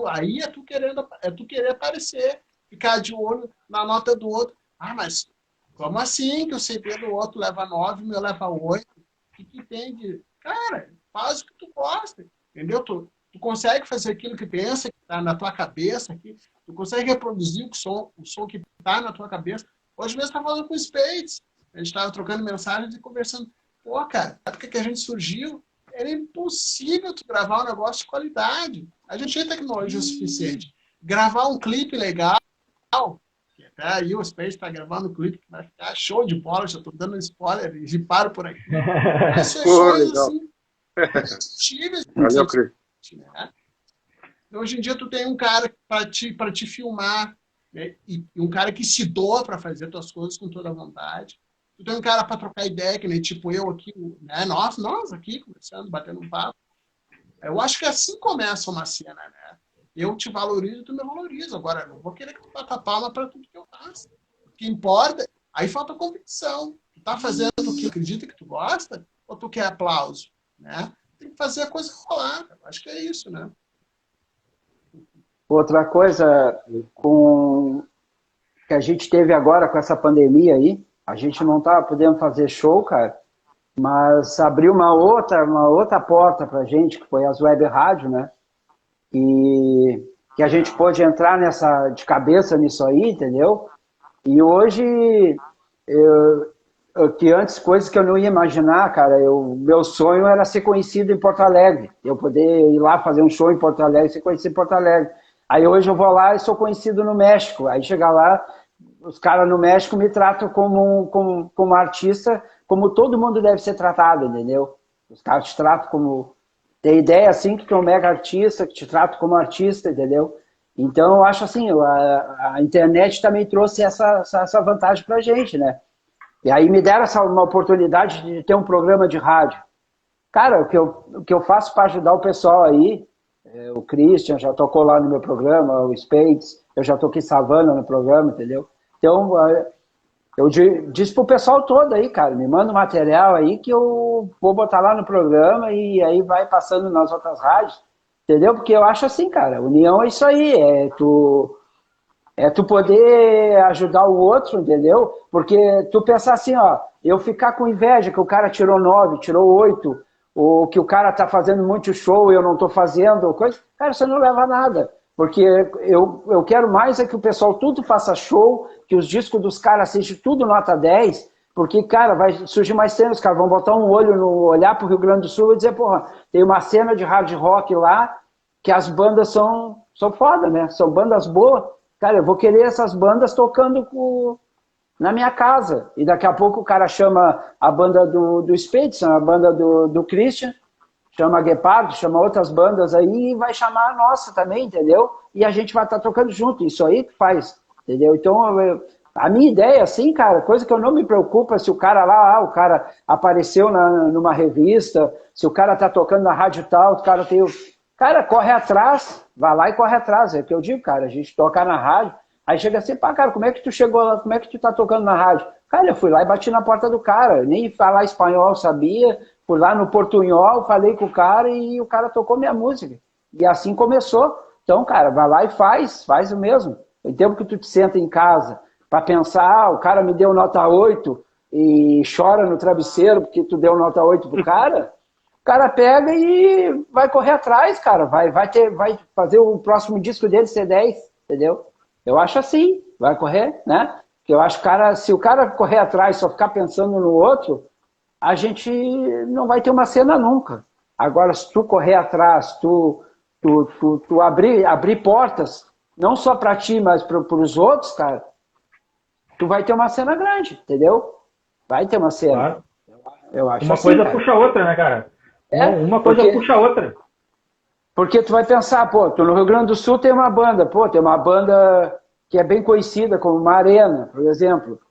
Aí é tu querer aparecer, ficar de olho na nota do outro. Ah, mas como assim que o CD do outro leva 9 e o meu leva 8? O que tem de... Cara, faz o que tu gosta, entendeu? Tu consegue fazer aquilo que pensa, que está na tua cabeça aqui. Tu consegue reproduzir o som que está na tua cabeça. Hoje mesmo estava falando com o Spades. A gente estava trocando mensagens e conversando. Pô, cara, na época que a gente surgiu, era impossível tu gravar um negócio de qualidade. A gente tinha tecnologia suficiente. Gravar um clipe legal, que até aí o Spades está gravando um clipe que vai ficar show de bola, já estou dando um spoiler e paro por aqui. Isso é coisa assim, impossíveis. Valeu, Cris. Né? Hoje em dia tu tem um cara para te filmar, né? E um cara que se doa para fazer tuas coisas com toda a vontade. Tu tem um cara para trocar ideia, que nem tipo eu aqui, né? Nós aqui conversando, batendo um papo. Eu acho que assim começa uma cena, né? Eu te valorizo, tu me valoriza. Agora, eu não vou querer que tu bata palma para tudo que eu faço. O que importa, aí falta convicção. Tu tá fazendo o que acredita que tu gosta ou tu quer aplauso, né? Tem que fazer a coisa rolar. Acho que é isso, né? Outra coisa que a gente teve agora com essa pandemia aí, a gente não estava podendo fazer show, cara, mas abriu uma outra porta pra gente, que foi as web rádio, né? E que a gente pôde entrar de cabeça nisso aí, entendeu? E hoje, que antes, coisas que eu não ia imaginar, cara, meu sonho era ser conhecido em Porto Alegre, eu poder ir lá fazer um show em Porto Alegre, ser conhecido em Porto Alegre. Aí hoje eu vou lá e sou conhecido no México, aí chegar lá, os caras no México me tratam como artista, como todo mundo deve ser tratado, entendeu? Os caras te tratam como... Tem ideia, assim, que tu é um mega artista, que te tratam como artista, entendeu? Então, eu acho assim, a internet também trouxe essa vantagem pra gente, né? E aí me deram uma oportunidade de ter um programa de rádio. Cara, o que eu faço para ajudar o pessoal aí, o Christian já tocou lá no meu programa, o Spades, eu já toquei Savana no programa, entendeu? Então, eu disse pro pessoal todo aí, cara, me manda um material aí que eu vou botar lá no programa e aí vai passando nas outras rádios, entendeu? Porque eu acho assim, cara, união é isso aí, é tu poder ajudar o outro, entendeu? Porque tu pensar assim, ó, eu ficar com inveja que o cara tirou 9, tirou 8, ou que o cara tá fazendo muito show e eu não tô fazendo, coisa, cara, você não leva a nada. Porque eu quero mais é que o pessoal tudo faça show, que os discos dos caras sejam tudo nota 10, porque, cara, vai surgir mais cenas, os caras vão botar um olhar pro Rio Grande do Sul e dizer, porra, tem uma cena de hard rock lá, que as bandas são foda, né? São bandas boas. Cara, eu vou querer essas bandas tocando na minha casa. E daqui a pouco o cara chama a banda do Spades, a banda do Christian, chama a Guepardo, chama outras bandas aí e vai chamar a nossa também, entendeu? E a gente vai estar tocando junto, isso aí que faz, entendeu? Então, a minha ideia, assim, cara, coisa que eu não me preocupo é se o cara lá, o cara apareceu numa revista, se o cara tá tocando na rádio tal, o cara tem o... Cara, corre atrás, vai lá e corre atrás, é o que eu digo, cara, a gente toca na rádio, aí chega assim, pá, cara, como é que tu chegou lá, como é que tu tá tocando na rádio? Cara, eu fui lá e bati na porta do cara, nem falar espanhol sabia, fui lá no portunhol, falei com o cara e o cara tocou minha música. E assim começou. Então, cara, vai lá e faz o mesmo. O tempo que tu te senta em casa para pensar, o cara me deu nota 8 e chora no travesseiro porque tu deu nota 8 pro cara, o cara pega e vai correr atrás, cara. Vai fazer o próximo disco dele ser 10, entendeu? Eu acho assim, vai correr, né? Porque eu acho que se o cara correr atrás e só ficar pensando no outro, a gente não vai ter uma cena nunca. Agora, se tu correr atrás, tu abrir portas, não só para ti, mas para os outros, cara, tu vai ter uma cena grande, entendeu? Vai ter uma cena. Claro. Eu acho uma assim, coisa cara. puxa a outra, né, cara? Uma coisa puxa a outra. Porque tu vai pensar, pô, tu no Rio Grande do Sul tem uma banda, pô, tem uma banda que é bem conhecida, como uma Arena, por exemplo.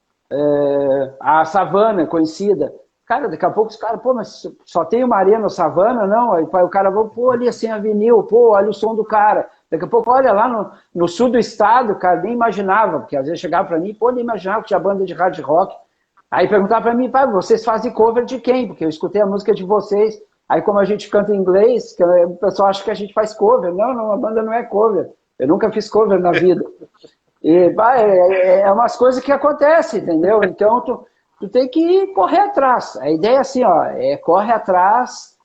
A Savana é conhecida. Cara, daqui a pouco os caras, pô, mas só tem uma areia no Savana, não? Aí o cara vai, pô, ali assim a vinil, pô, olha o som do cara. Daqui a pouco, olha lá no sul do estado, cara, nem imaginava, porque às vezes chegava pra mim, pô, nem imaginava que tinha banda de hard rock. Aí perguntava pra mim, pai, vocês fazem cover de quem? Porque eu escutei a música de vocês. Aí como a gente canta em inglês, o pessoal acha que a gente faz cover. Não, a banda não é cover. Eu nunca fiz cover na vida. E, é umas coisas que acontecem, entendeu? Então, tu tem que correr atrás. A ideia é assim, ó, corre atrás,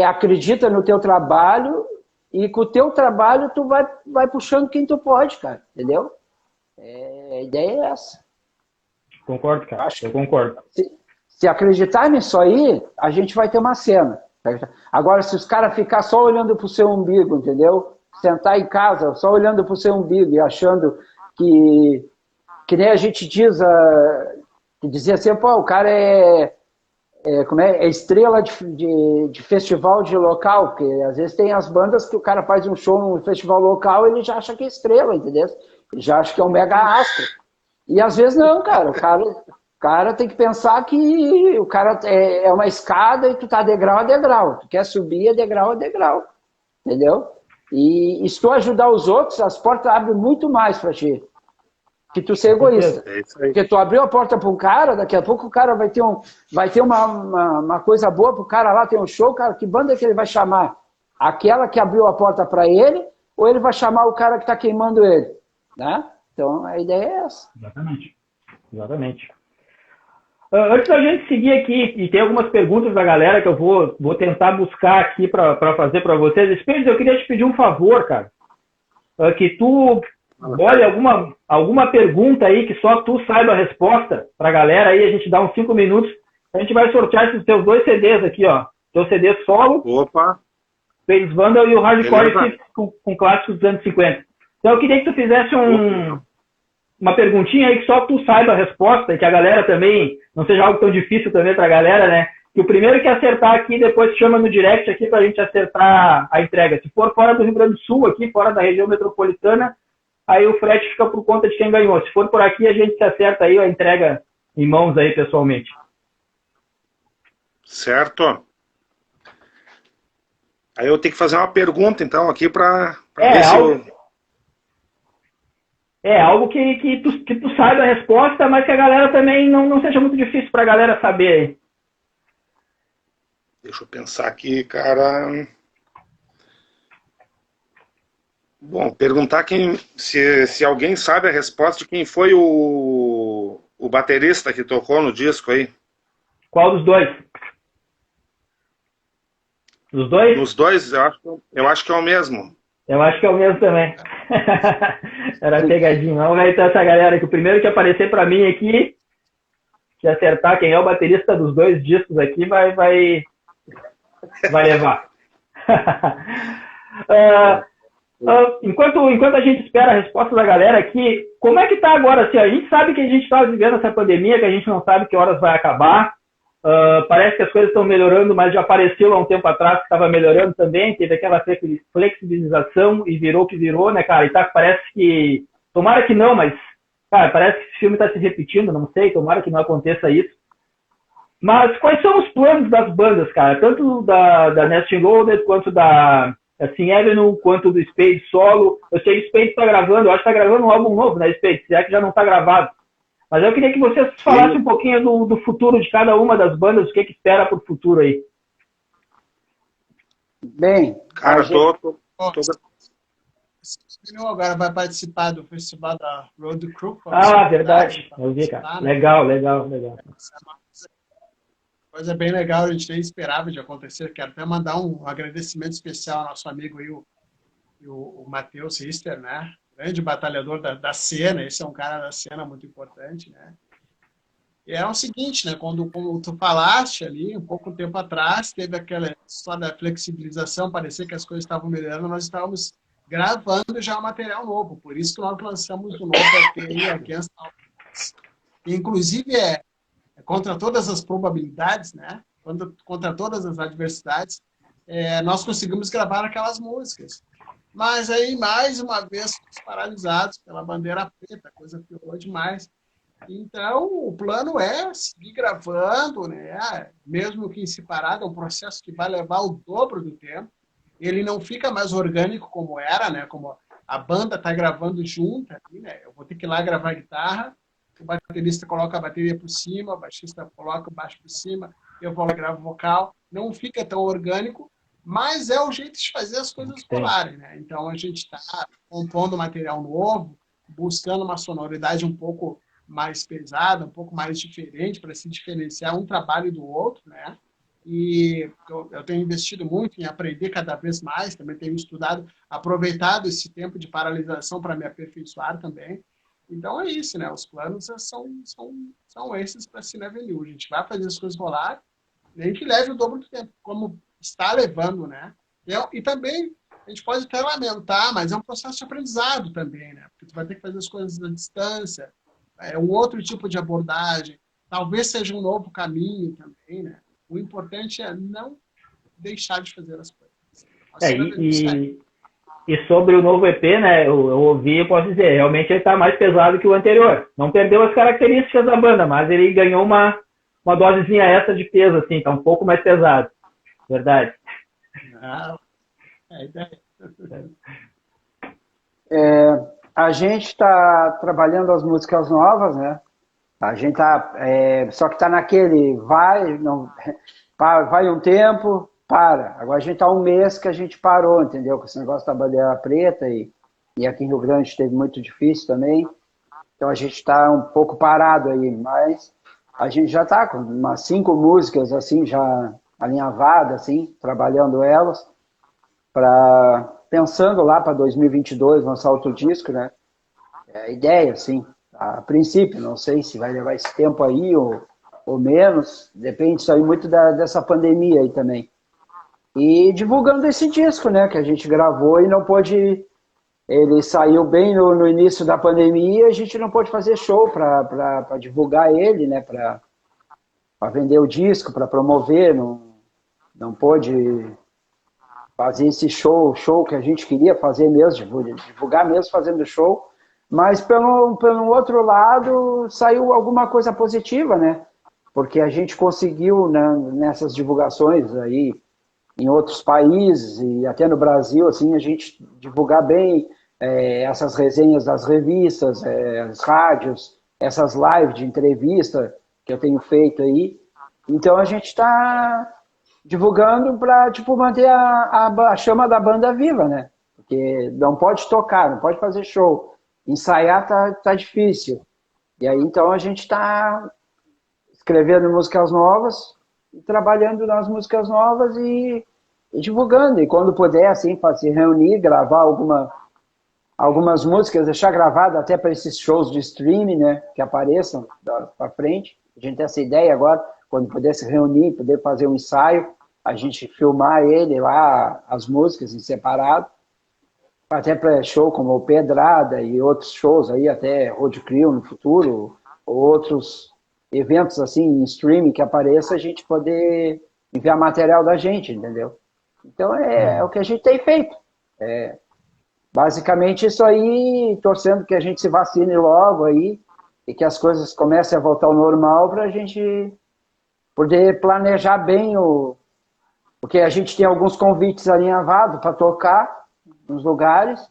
acredita no teu trabalho e com o teu trabalho tu vai puxando quem tu pode, cara, entendeu? A ideia é essa. Concordo, cara. Eu concordo. Se acreditar nisso aí, a gente vai ter uma cena. Agora, se os caras ficar só olhando pro seu umbigo, entendeu? Sentar em casa, só olhando pro seu umbigo e achando que nem a gente diz, que dizia assim, pô, o cara é estrela de festival de local, porque às vezes tem as bandas que o cara faz um show num festival local e ele já acha que é estrela, entendeu? Ele já acha que é um mega astro. E às vezes não, cara. O cara tem que pensar que o cara é uma escada e tu tá degrau a degrau. Tu quer subir é degrau a degrau. Entendeu? E se tu ajudar os outros, as portas abrem muito mais pra ti. Que tu ser egoísta. Porque tu abriu a porta para um cara, daqui a pouco o cara vai ter uma coisa boa pro cara lá, tem um show, cara, que banda que ele vai chamar? Aquela que abriu a porta para ele, ou ele vai chamar o cara que tá queimando ele? Né? Então a ideia é essa. Exatamente. Antes da gente seguir aqui, e tem algumas perguntas da galera que eu vou tentar buscar aqui para fazer para vocês. Espírito, eu queria te pedir um favor, cara. Que tu olha alguma pergunta aí que só tu saiba a resposta para a galera aí, a gente dá uns 5 minutos. A gente vai sortear esses teus 2 CDs aqui, ó. Teu CD solo. Opa! Space Vandal e o Hardcore com clássicos dos anos 50. Então eu queria que tu fizesse uma perguntinha aí que só tu saiba a resposta e que a galera também, não seja algo tão difícil também pra galera, né? Que o primeiro que acertar aqui, depois chama no direct aqui pra gente acertar a entrega. Se for fora do Rio Grande do Sul, aqui, fora da região metropolitana, aí o frete fica por conta de quem ganhou. Se for por aqui, a gente se acerta aí a entrega em mãos aí pessoalmente. Certo. Aí eu tenho que fazer uma pergunta, então, aqui pra ver se eu... algo que tu saiba a resposta, mas que a galera também não seja muito difícil pra galera saber. Deixa eu pensar aqui, cara. Bom, perguntar se alguém sabe a resposta de quem foi o baterista que tocou no disco aí. Qual dos dois? Dos dois? Dos dois, eu acho que é o mesmo. Eu acho que é o mesmo também. Era pegadinho. Vamos ver então essa galera que o primeiro que aparecer pra mim aqui, que acertar quem é o baterista dos 2 discos aqui, vai levar. Enquanto a gente espera a resposta da galera aqui, como é que tá agora? Assim, a gente sabe que a gente está vivendo essa pandemia, que a gente não sabe que horas vai acabar. Parece que as coisas estão melhorando, mas já apareceu há um tempo atrás que estava melhorando também, teve aquela flexibilização e virou o que virou, né, cara? E parece que, tomara que não, mas, cara, parece que esse filme está se repetindo, não sei, tomara que não aconteça isso. Mas quais são os planos das bandas, cara? Tanto da Nesting Loaded, quanto da Sin Avenue, quanto do Spade solo. Eu sei que o Spade está gravando, eu acho que está gravando um álbum novo, né, Spade? Se é que já não está gravado. Mas eu queria que você falasse um pouquinho do futuro de cada uma das bandas, o que espera para o futuro aí. Bem, cara, agora vai participar do festival da Road Crew. Verdade. Eu vi, cara. Legal. Coisa bem legal, a gente nem esperava de acontecer. Quero até mandar um agradecimento especial ao nosso amigo aí, o Matheus Rister, né? Grande batalhador da cena, esse é um cara da cena muito importante, né? E é o seguinte, né? Como tu falaste ali, um pouco tempo atrás, teve aquela história da flexibilização, parecia que as coisas estavam melhorando, nós estávamos gravando já um material novo, por isso que nós lançamos o novo EP aqui, inclusive contra todas as probabilidades, né? Contra todas as adversidades, nós conseguimos gravar aquelas músicas. Mas aí, mais uma vez, paralisados pela bandeira preta, a coisa piorou demais. Então, o plano é seguir gravando, né? Mesmo que em separado, é um processo que vai levar o dobro do tempo. Ele não fica mais orgânico como era, né? Como a banda está gravando junta, né? Eu vou ter que ir lá gravar guitarra, o baterista coloca a bateria por cima, o baixista coloca o baixo por cima, eu vou lá e gravo vocal. Não fica tão orgânico, mas é o jeito de fazer as coisas rolarem, né? Então, a gente está compondo material novo, buscando uma sonoridade um pouco mais pesada, um pouco mais diferente, para se diferenciar um trabalho do outro, né? E eu tenho investido muito em aprender cada vez mais, também tenho estudado, aproveitado esse tempo de paralisação para me aperfeiçoar também. Então é isso, né? Os planos são esses para a Cine Avenue. A gente vai fazer as coisas rolar, nem que leve o dobro do tempo, como está levando, né? E também a gente pode até lamentar, mas é um processo de aprendizado também, né? Porque tu vai ter que fazer as coisas à distância, é um outro tipo de abordagem, talvez seja um novo caminho também, né? O importante é não deixar de fazer as coisas. E sobre o novo EP, né, eu ouvi, eu posso dizer, realmente ele está mais pesado que o anterior. Não perdeu as características da banda, mas ele ganhou uma dosezinha extra de peso, assim, está um pouco mais pesado. Verdade. A gente está trabalhando as músicas novas, né? A gente tá, só que está naquele vai um tempo, para. Agora a gente está um mês que a gente parou, entendeu? Com esse negócio da bandeira preta e aqui em Rio Grande esteve muito difícil também. Então a gente está um pouco parado aí, mas a gente já está com umas 5 músicas assim já alinhavadas, assim, trabalhando elas, pensando lá para 2022 lançar outro disco, né? É a ideia, assim. A princípio, não sei se vai levar esse tempo aí ou menos, depende isso aí muito dessa pandemia aí também. E divulgando esse disco, né, que a gente gravou e não pôde, ele saiu bem no início da pandemia, a gente não pôde fazer show para divulgar ele, né, para vender o disco, para promover, não pôde fazer esse show que a gente queria fazer mesmo, divulgar mesmo fazendo show. Mas, pelo outro lado, saiu alguma coisa positiva, né? Porque a gente conseguiu, né, nessas divulgações aí, em outros países e até no Brasil, assim, a gente divulgar bem essas resenhas das revistas, as rádios, essas lives de entrevista que eu tenho feito aí. Então, a gente está divulgando para, tipo, manter a chama da banda viva, né? Porque não pode tocar, não pode fazer show. Ensaiar tá difícil. E aí, então, a gente está escrevendo músicas novas, e trabalhando nas músicas novas e divulgando. E quando puder, assim, para se reunir, gravar algumas músicas, deixar gravado até para esses shows de streaming, né, que apareçam para frente. A gente tem essa ideia agora, quando puder se reunir, poder fazer um ensaio, a gente filmar ele lá, as músicas em separado, até para show como o Pedrada e outros shows aí, até Road Crew no futuro, ou outros eventos assim em streaming que apareça, a gente poder enviar material da gente, entendeu? Então é o que a gente tem feito. Basicamente isso aí, torcendo que a gente se vacine logo aí e que as coisas comecem a voltar ao normal para a gente poder planejar bem porque a gente tem alguns convites alinhavados para tocar nos lugares,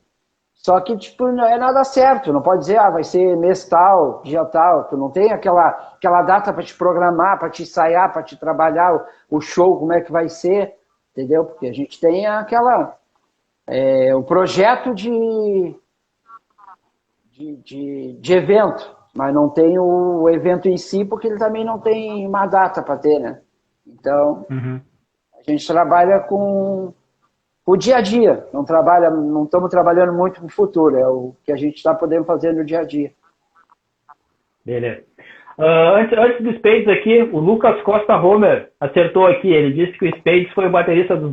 só que tipo, não é nada certo, não pode dizer, vai ser mês tal, dia tal, tu não tem aquela data para te programar, para te ensaiar, para te trabalhar o show, como é que vai ser, entendeu? Porque a gente tem o projeto de evento, mas não tem o evento em si, porque ele também não tem uma data para ter, né? Então, a gente trabalha com o dia a dia, não estamos trabalhando muito no futuro, é o que a gente está podendo fazer no dia a dia. Beleza. Antes do Spades aqui, o Lucas Costa Homer acertou aqui, ele disse que o Spades foi o baterista dos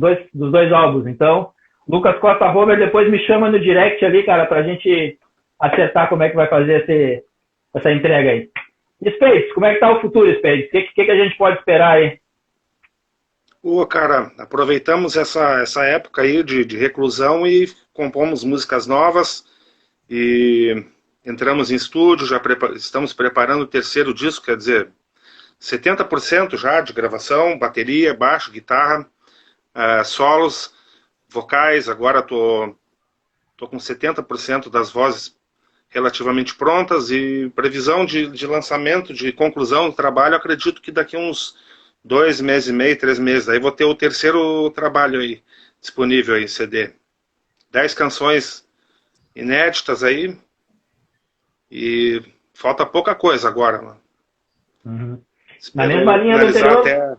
dois álbuns, então, Lucas Costa Homer, depois me chama no direct ali, cara, pra gente acertar como é que vai fazer essa entrega aí. Spades, como é que tá o futuro, Spades? O que a gente pode esperar aí? Cara, aproveitamos essa época aí de reclusão e compomos músicas novas e entramos em estúdio, estamos preparando o terceiro disco, quer dizer, 70% já de gravação, bateria, baixo, guitarra, solos, vocais. Agora tô com 70% das vozes relativamente prontas e previsão de lançamento, de conclusão do trabalho, acredito que daqui uns 2 meses e meio, 3 meses, aí vou ter o terceiro trabalho aí disponível aí em CD. 10 canções inéditas aí e falta pouca coisa agora, mano. Uhum. Na mesma linha do anterior...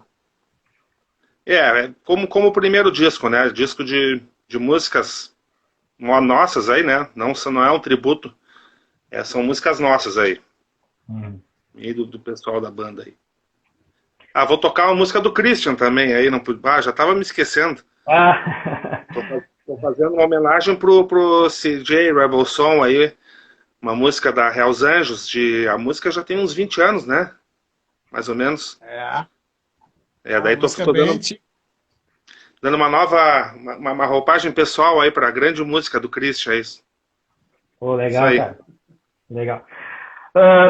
como o primeiro disco, né? Disco de músicas nossas aí, né? Não é um tributo, são músicas nossas aí. E do pessoal da banda aí. Vou tocar uma música do Christian também aí, não, já tava me esquecendo. Tô fazendo uma homenagem pro CJ Rebel Son aí, uma música da Hells Angels, a música já tem uns 20 anos, né? Mais ou menos. Daí tô dando uma nova, uma roupagem pessoal aí pra grande música do Christian, é isso. Legal, isso, cara. Legal.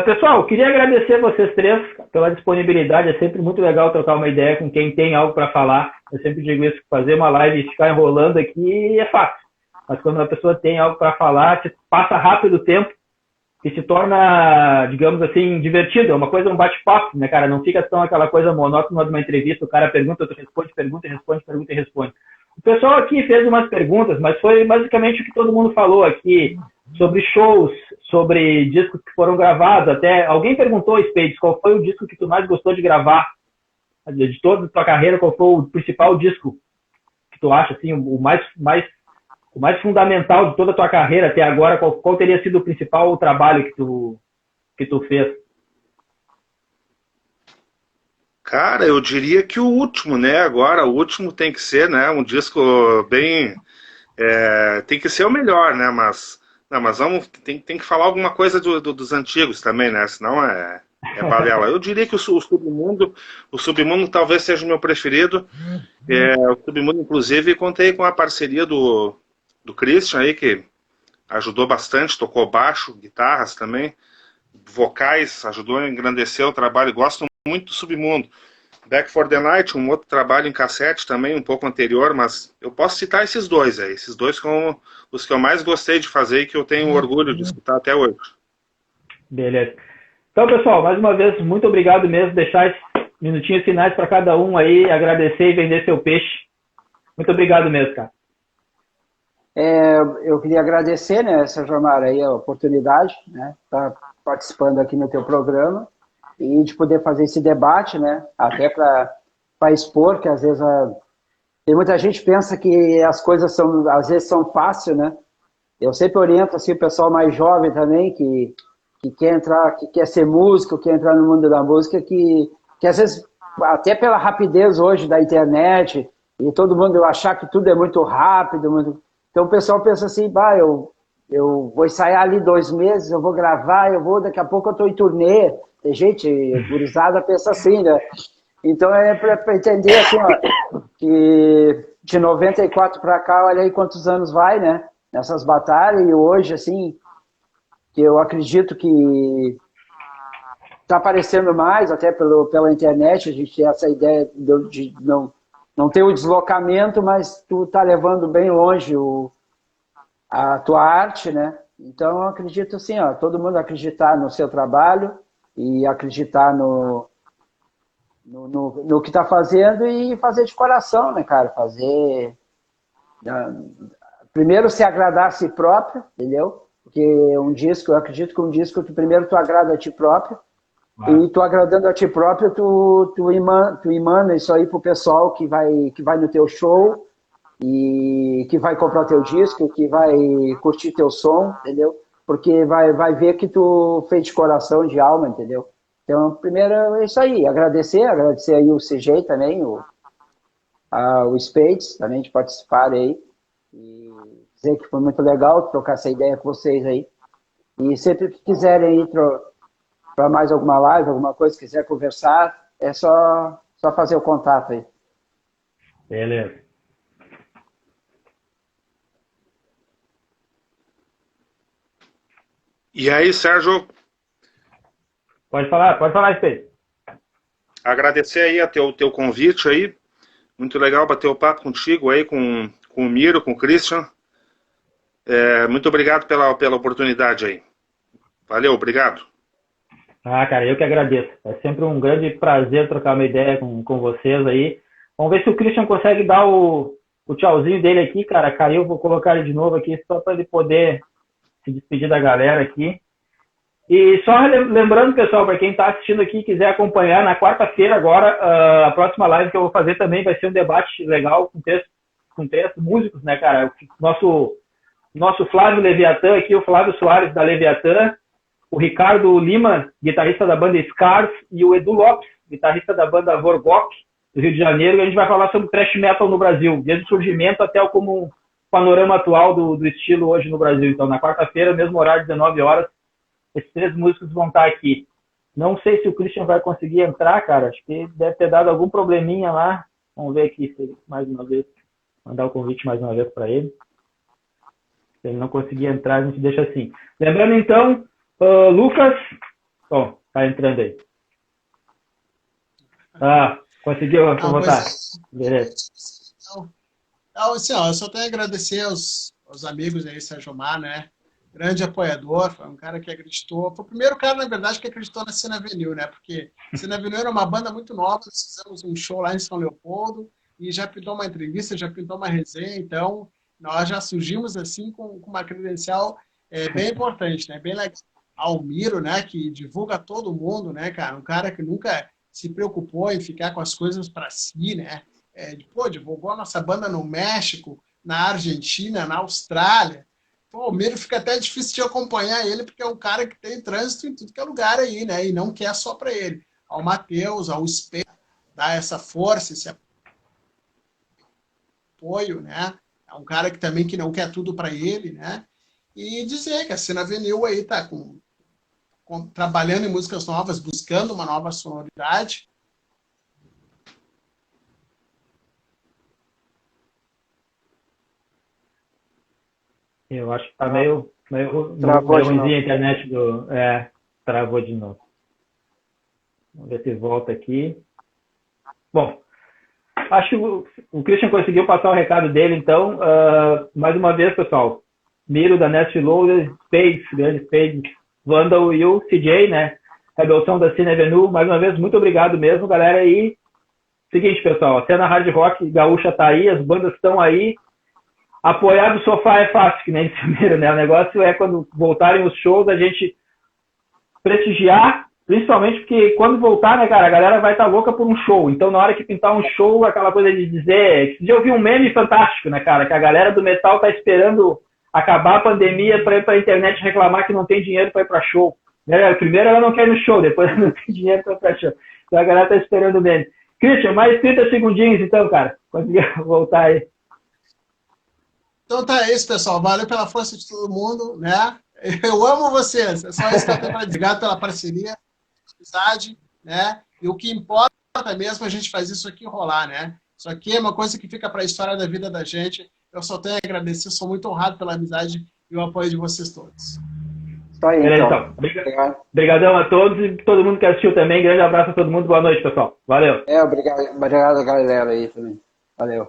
Pessoal, queria agradecer vocês três pela disponibilidade. É sempre muito legal trocar uma ideia com quem tem algo para falar. Eu sempre digo isso, fazer uma live e ficar enrolando aqui é fácil. Mas quando a pessoa tem algo para falar, passa rápido o tempo e se torna, digamos assim, divertido. É uma coisa, um bate-papo, né, cara? Não fica tão aquela coisa monótona de uma entrevista, o cara pergunta, outro responde, pergunta, responde, pergunta e responde. O pessoal aqui fez umas perguntas, mas foi basicamente o que todo mundo falou aqui, sobre shows, sobre discos que foram gravados. Até alguém perguntou, Spades, qual foi o disco que tu mais gostou de gravar? De toda a tua carreira, qual foi o principal disco que tu acha, assim, o mais fundamental de toda a tua carreira até agora? Qual teria sido o principal trabalho que tu fez? Cara, eu diria que o último, né? Agora, o último tem que ser, né? Um disco bem... tem que ser o melhor, né? Mas tem que falar alguma coisa dos antigos também, né? Senão é balela. Eu diria que o Submundo talvez seja o meu preferido. O Submundo, inclusive, contei com a parceria do Christian aí, que ajudou bastante, tocou baixo, guitarras também, vocais, ajudou a engrandecer o trabalho. Gosto muito do Submundo. Back for the Night, um outro trabalho em cassete também, um pouco anterior, mas eu posso citar esses dois aí. Esses dois são os que eu mais gostei de fazer e que eu tenho orgulho de escutar até hoje. Beleza. Então, pessoal, mais uma vez, muito obrigado mesmo. Deixar esses minutinhos finais para cada um aí, agradecer e vender seu peixe. Muito obrigado mesmo, cara. Eu queria agradecer, né, Sérgio Amaro, aí a oportunidade, né, estar participando aqui no teu programa e de poder fazer esse debate, né, até para expor, que às vezes tem muita gente que pensa que as coisas às vezes são fáceis, né. Eu sempre oriento assim, o pessoal mais jovem também, que quer entrar, que quer ser músico, quer entrar no mundo da música, que às vezes, até pela rapidez hoje da internet, e todo mundo achar que tudo é muito rápido, então o pessoal pensa assim, eu vou ensaiar ali 2 meses, eu vou gravar, daqui a pouco eu estou em turnê. Tem gente, gurizada, pensa assim, né? Então é para entender assim, ó, que de 94 para cá, olha aí quantos anos vai, né? Nessas batalhas, e hoje, assim, que eu acredito que está aparecendo mais, até pela internet, a gente tem essa ideia de não ter o deslocamento, mas tu tá levando bem longe a tua arte, né? Então, eu acredito assim, ó, todo mundo acreditar no seu trabalho e acreditar no que tá fazendo e fazer de coração, né, cara? Fazer... Primeiro, se agradar a si próprio, entendeu? Porque um disco, eu acredito que um disco, primeiro tu agrada a ti próprio, e tu agradando a ti próprio, tu emana isso aí pro pessoal que vai no teu show e que vai comprar teu disco, que vai curtir teu som, entendeu? Porque vai ver que tu fez de coração, de alma, entendeu? Então, primeiro é isso aí, agradecer aí o CJ também, o Spades também de participar aí, e dizer que foi muito legal trocar essa ideia com vocês aí. E sempre que quiserem ir para mais alguma live, alguma coisa, quiser conversar, é só fazer o contato aí. Beleza. E aí, Sérgio, Pode falar, Espelho. agradecer aí a teu convite aí. Muito legal bater o papo contigo aí, com o Miro, com o Christian. Muito obrigado pela oportunidade aí. Valeu, obrigado. Cara, eu que agradeço. É sempre um grande prazer trocar uma ideia com vocês aí. Vamos ver se o Christian consegue dar o tchauzinho dele aqui, cara. Caiu, vou colocar ele de novo aqui, só para ele poder se despedir da galera aqui. E só lembrando, pessoal, para quem está assistindo aqui e quiser acompanhar, na quarta-feira agora, a próxima live que eu vou fazer também vai ser um debate legal com texto músicos, né, cara? Nosso Flávio Leviatã aqui, o Flávio Soares da Leviatã, o Ricardo Lima, guitarrista da banda Scars, e o Edu Lopes, guitarrista da banda Vorgok, do Rio de Janeiro, e a gente vai falar sobre thrash metal no Brasil, desde o surgimento até como panorama atual do estilo hoje no Brasil. Então, na quarta-feira, mesmo horário, 19 horas, esses 3 músicos vão estar aqui. Não sei se o Christian vai conseguir entrar, cara. Acho que deve ter dado algum probleminha lá. Vamos ver aqui, mais uma vez, mandar o convite mais uma vez para ele. Se ele não conseguir entrar, a gente deixa assim. Lembrando, então, Lucas... tá entrando aí. Conseguiu votar. Beleza. Então, assim, eu só tenho a agradecer aos amigos aí, Sérgio Mar, né? Grande apoiador, foi um cara que acreditou. Foi o primeiro cara, na verdade, que acreditou na Cena Avenue, né? Porque a Cena Avenue era uma banda muito nova, nós fizemos um show lá em São Leopoldo e já pintou uma entrevista, já pintou uma resenha, então nós já surgimos assim com uma credencial bem importante, né? Bem legal. Almiro, né? Que divulga todo mundo, né, cara? Um cara que nunca se preocupou em ficar com as coisas para si, né? Divulgou a nossa banda no México, na Argentina, na Austrália. O Miro fica até difícil de acompanhar ele, porque é um cara que tem trânsito em tudo que é lugar aí, né? E não quer só para ele. Ao Matheus, ao Espelho, dá essa força, esse apoio, né? É um cara que também que não quer tudo para ele, né? E dizer que a Cena Avenue aí tá trabalhando em músicas novas, buscando uma nova sonoridade. Eu acho que tá meio ruimzinho a internet travou de novo. Vamos ver se volta aqui. Bom, acho que o Christian conseguiu passar o recado dele, então. Mais uma vez, pessoal, Miro da Nest Loader, Spades, grande Spades, Vandal e o CJ, né? Rebelção da Cine Avenue. Mais uma vez, muito obrigado mesmo, galera. E seguinte, pessoal, a cena hard rock gaúcha tá aí, as bandas estão aí. Apoiar do sofá é fácil, que nem disse o Miro, né? O negócio é quando voltarem os shows, a gente prestigiar, principalmente porque quando voltar, né, cara, a galera vai estar louca por um show. Então, na hora que pintar um show, aquela coisa de dizer... Eu vi um meme fantástico, né, cara? Que a galera do metal tá esperando acabar a pandemia para ir pra internet reclamar que não tem dinheiro para ir para show. Primeiro ela não quer ir no show, depois ela não tem dinheiro para ir para show. Então a galera tá esperando o meme. Christian, mais 30 segundinhos então, cara. Conseguiu voltar aí. Então tá isso, pessoal. Valeu pela força de todo mundo, né? Eu amo vocês. É só isso que eu tenho para dizer. Obrigado pela parceria, amizade, né? E o que importa mesmo é a gente fazer isso aqui rolar, né? Isso aqui é uma coisa que fica para a história da vida da gente. Eu só tenho a agradecer. Sou muito honrado pela amizade e o apoio de vocês todos. Tá aí, então. Obrigadão a todos e todo mundo que assistiu também. Grande abraço a todo mundo. Boa noite, pessoal. Valeu. Obrigado a galera aí também. Valeu.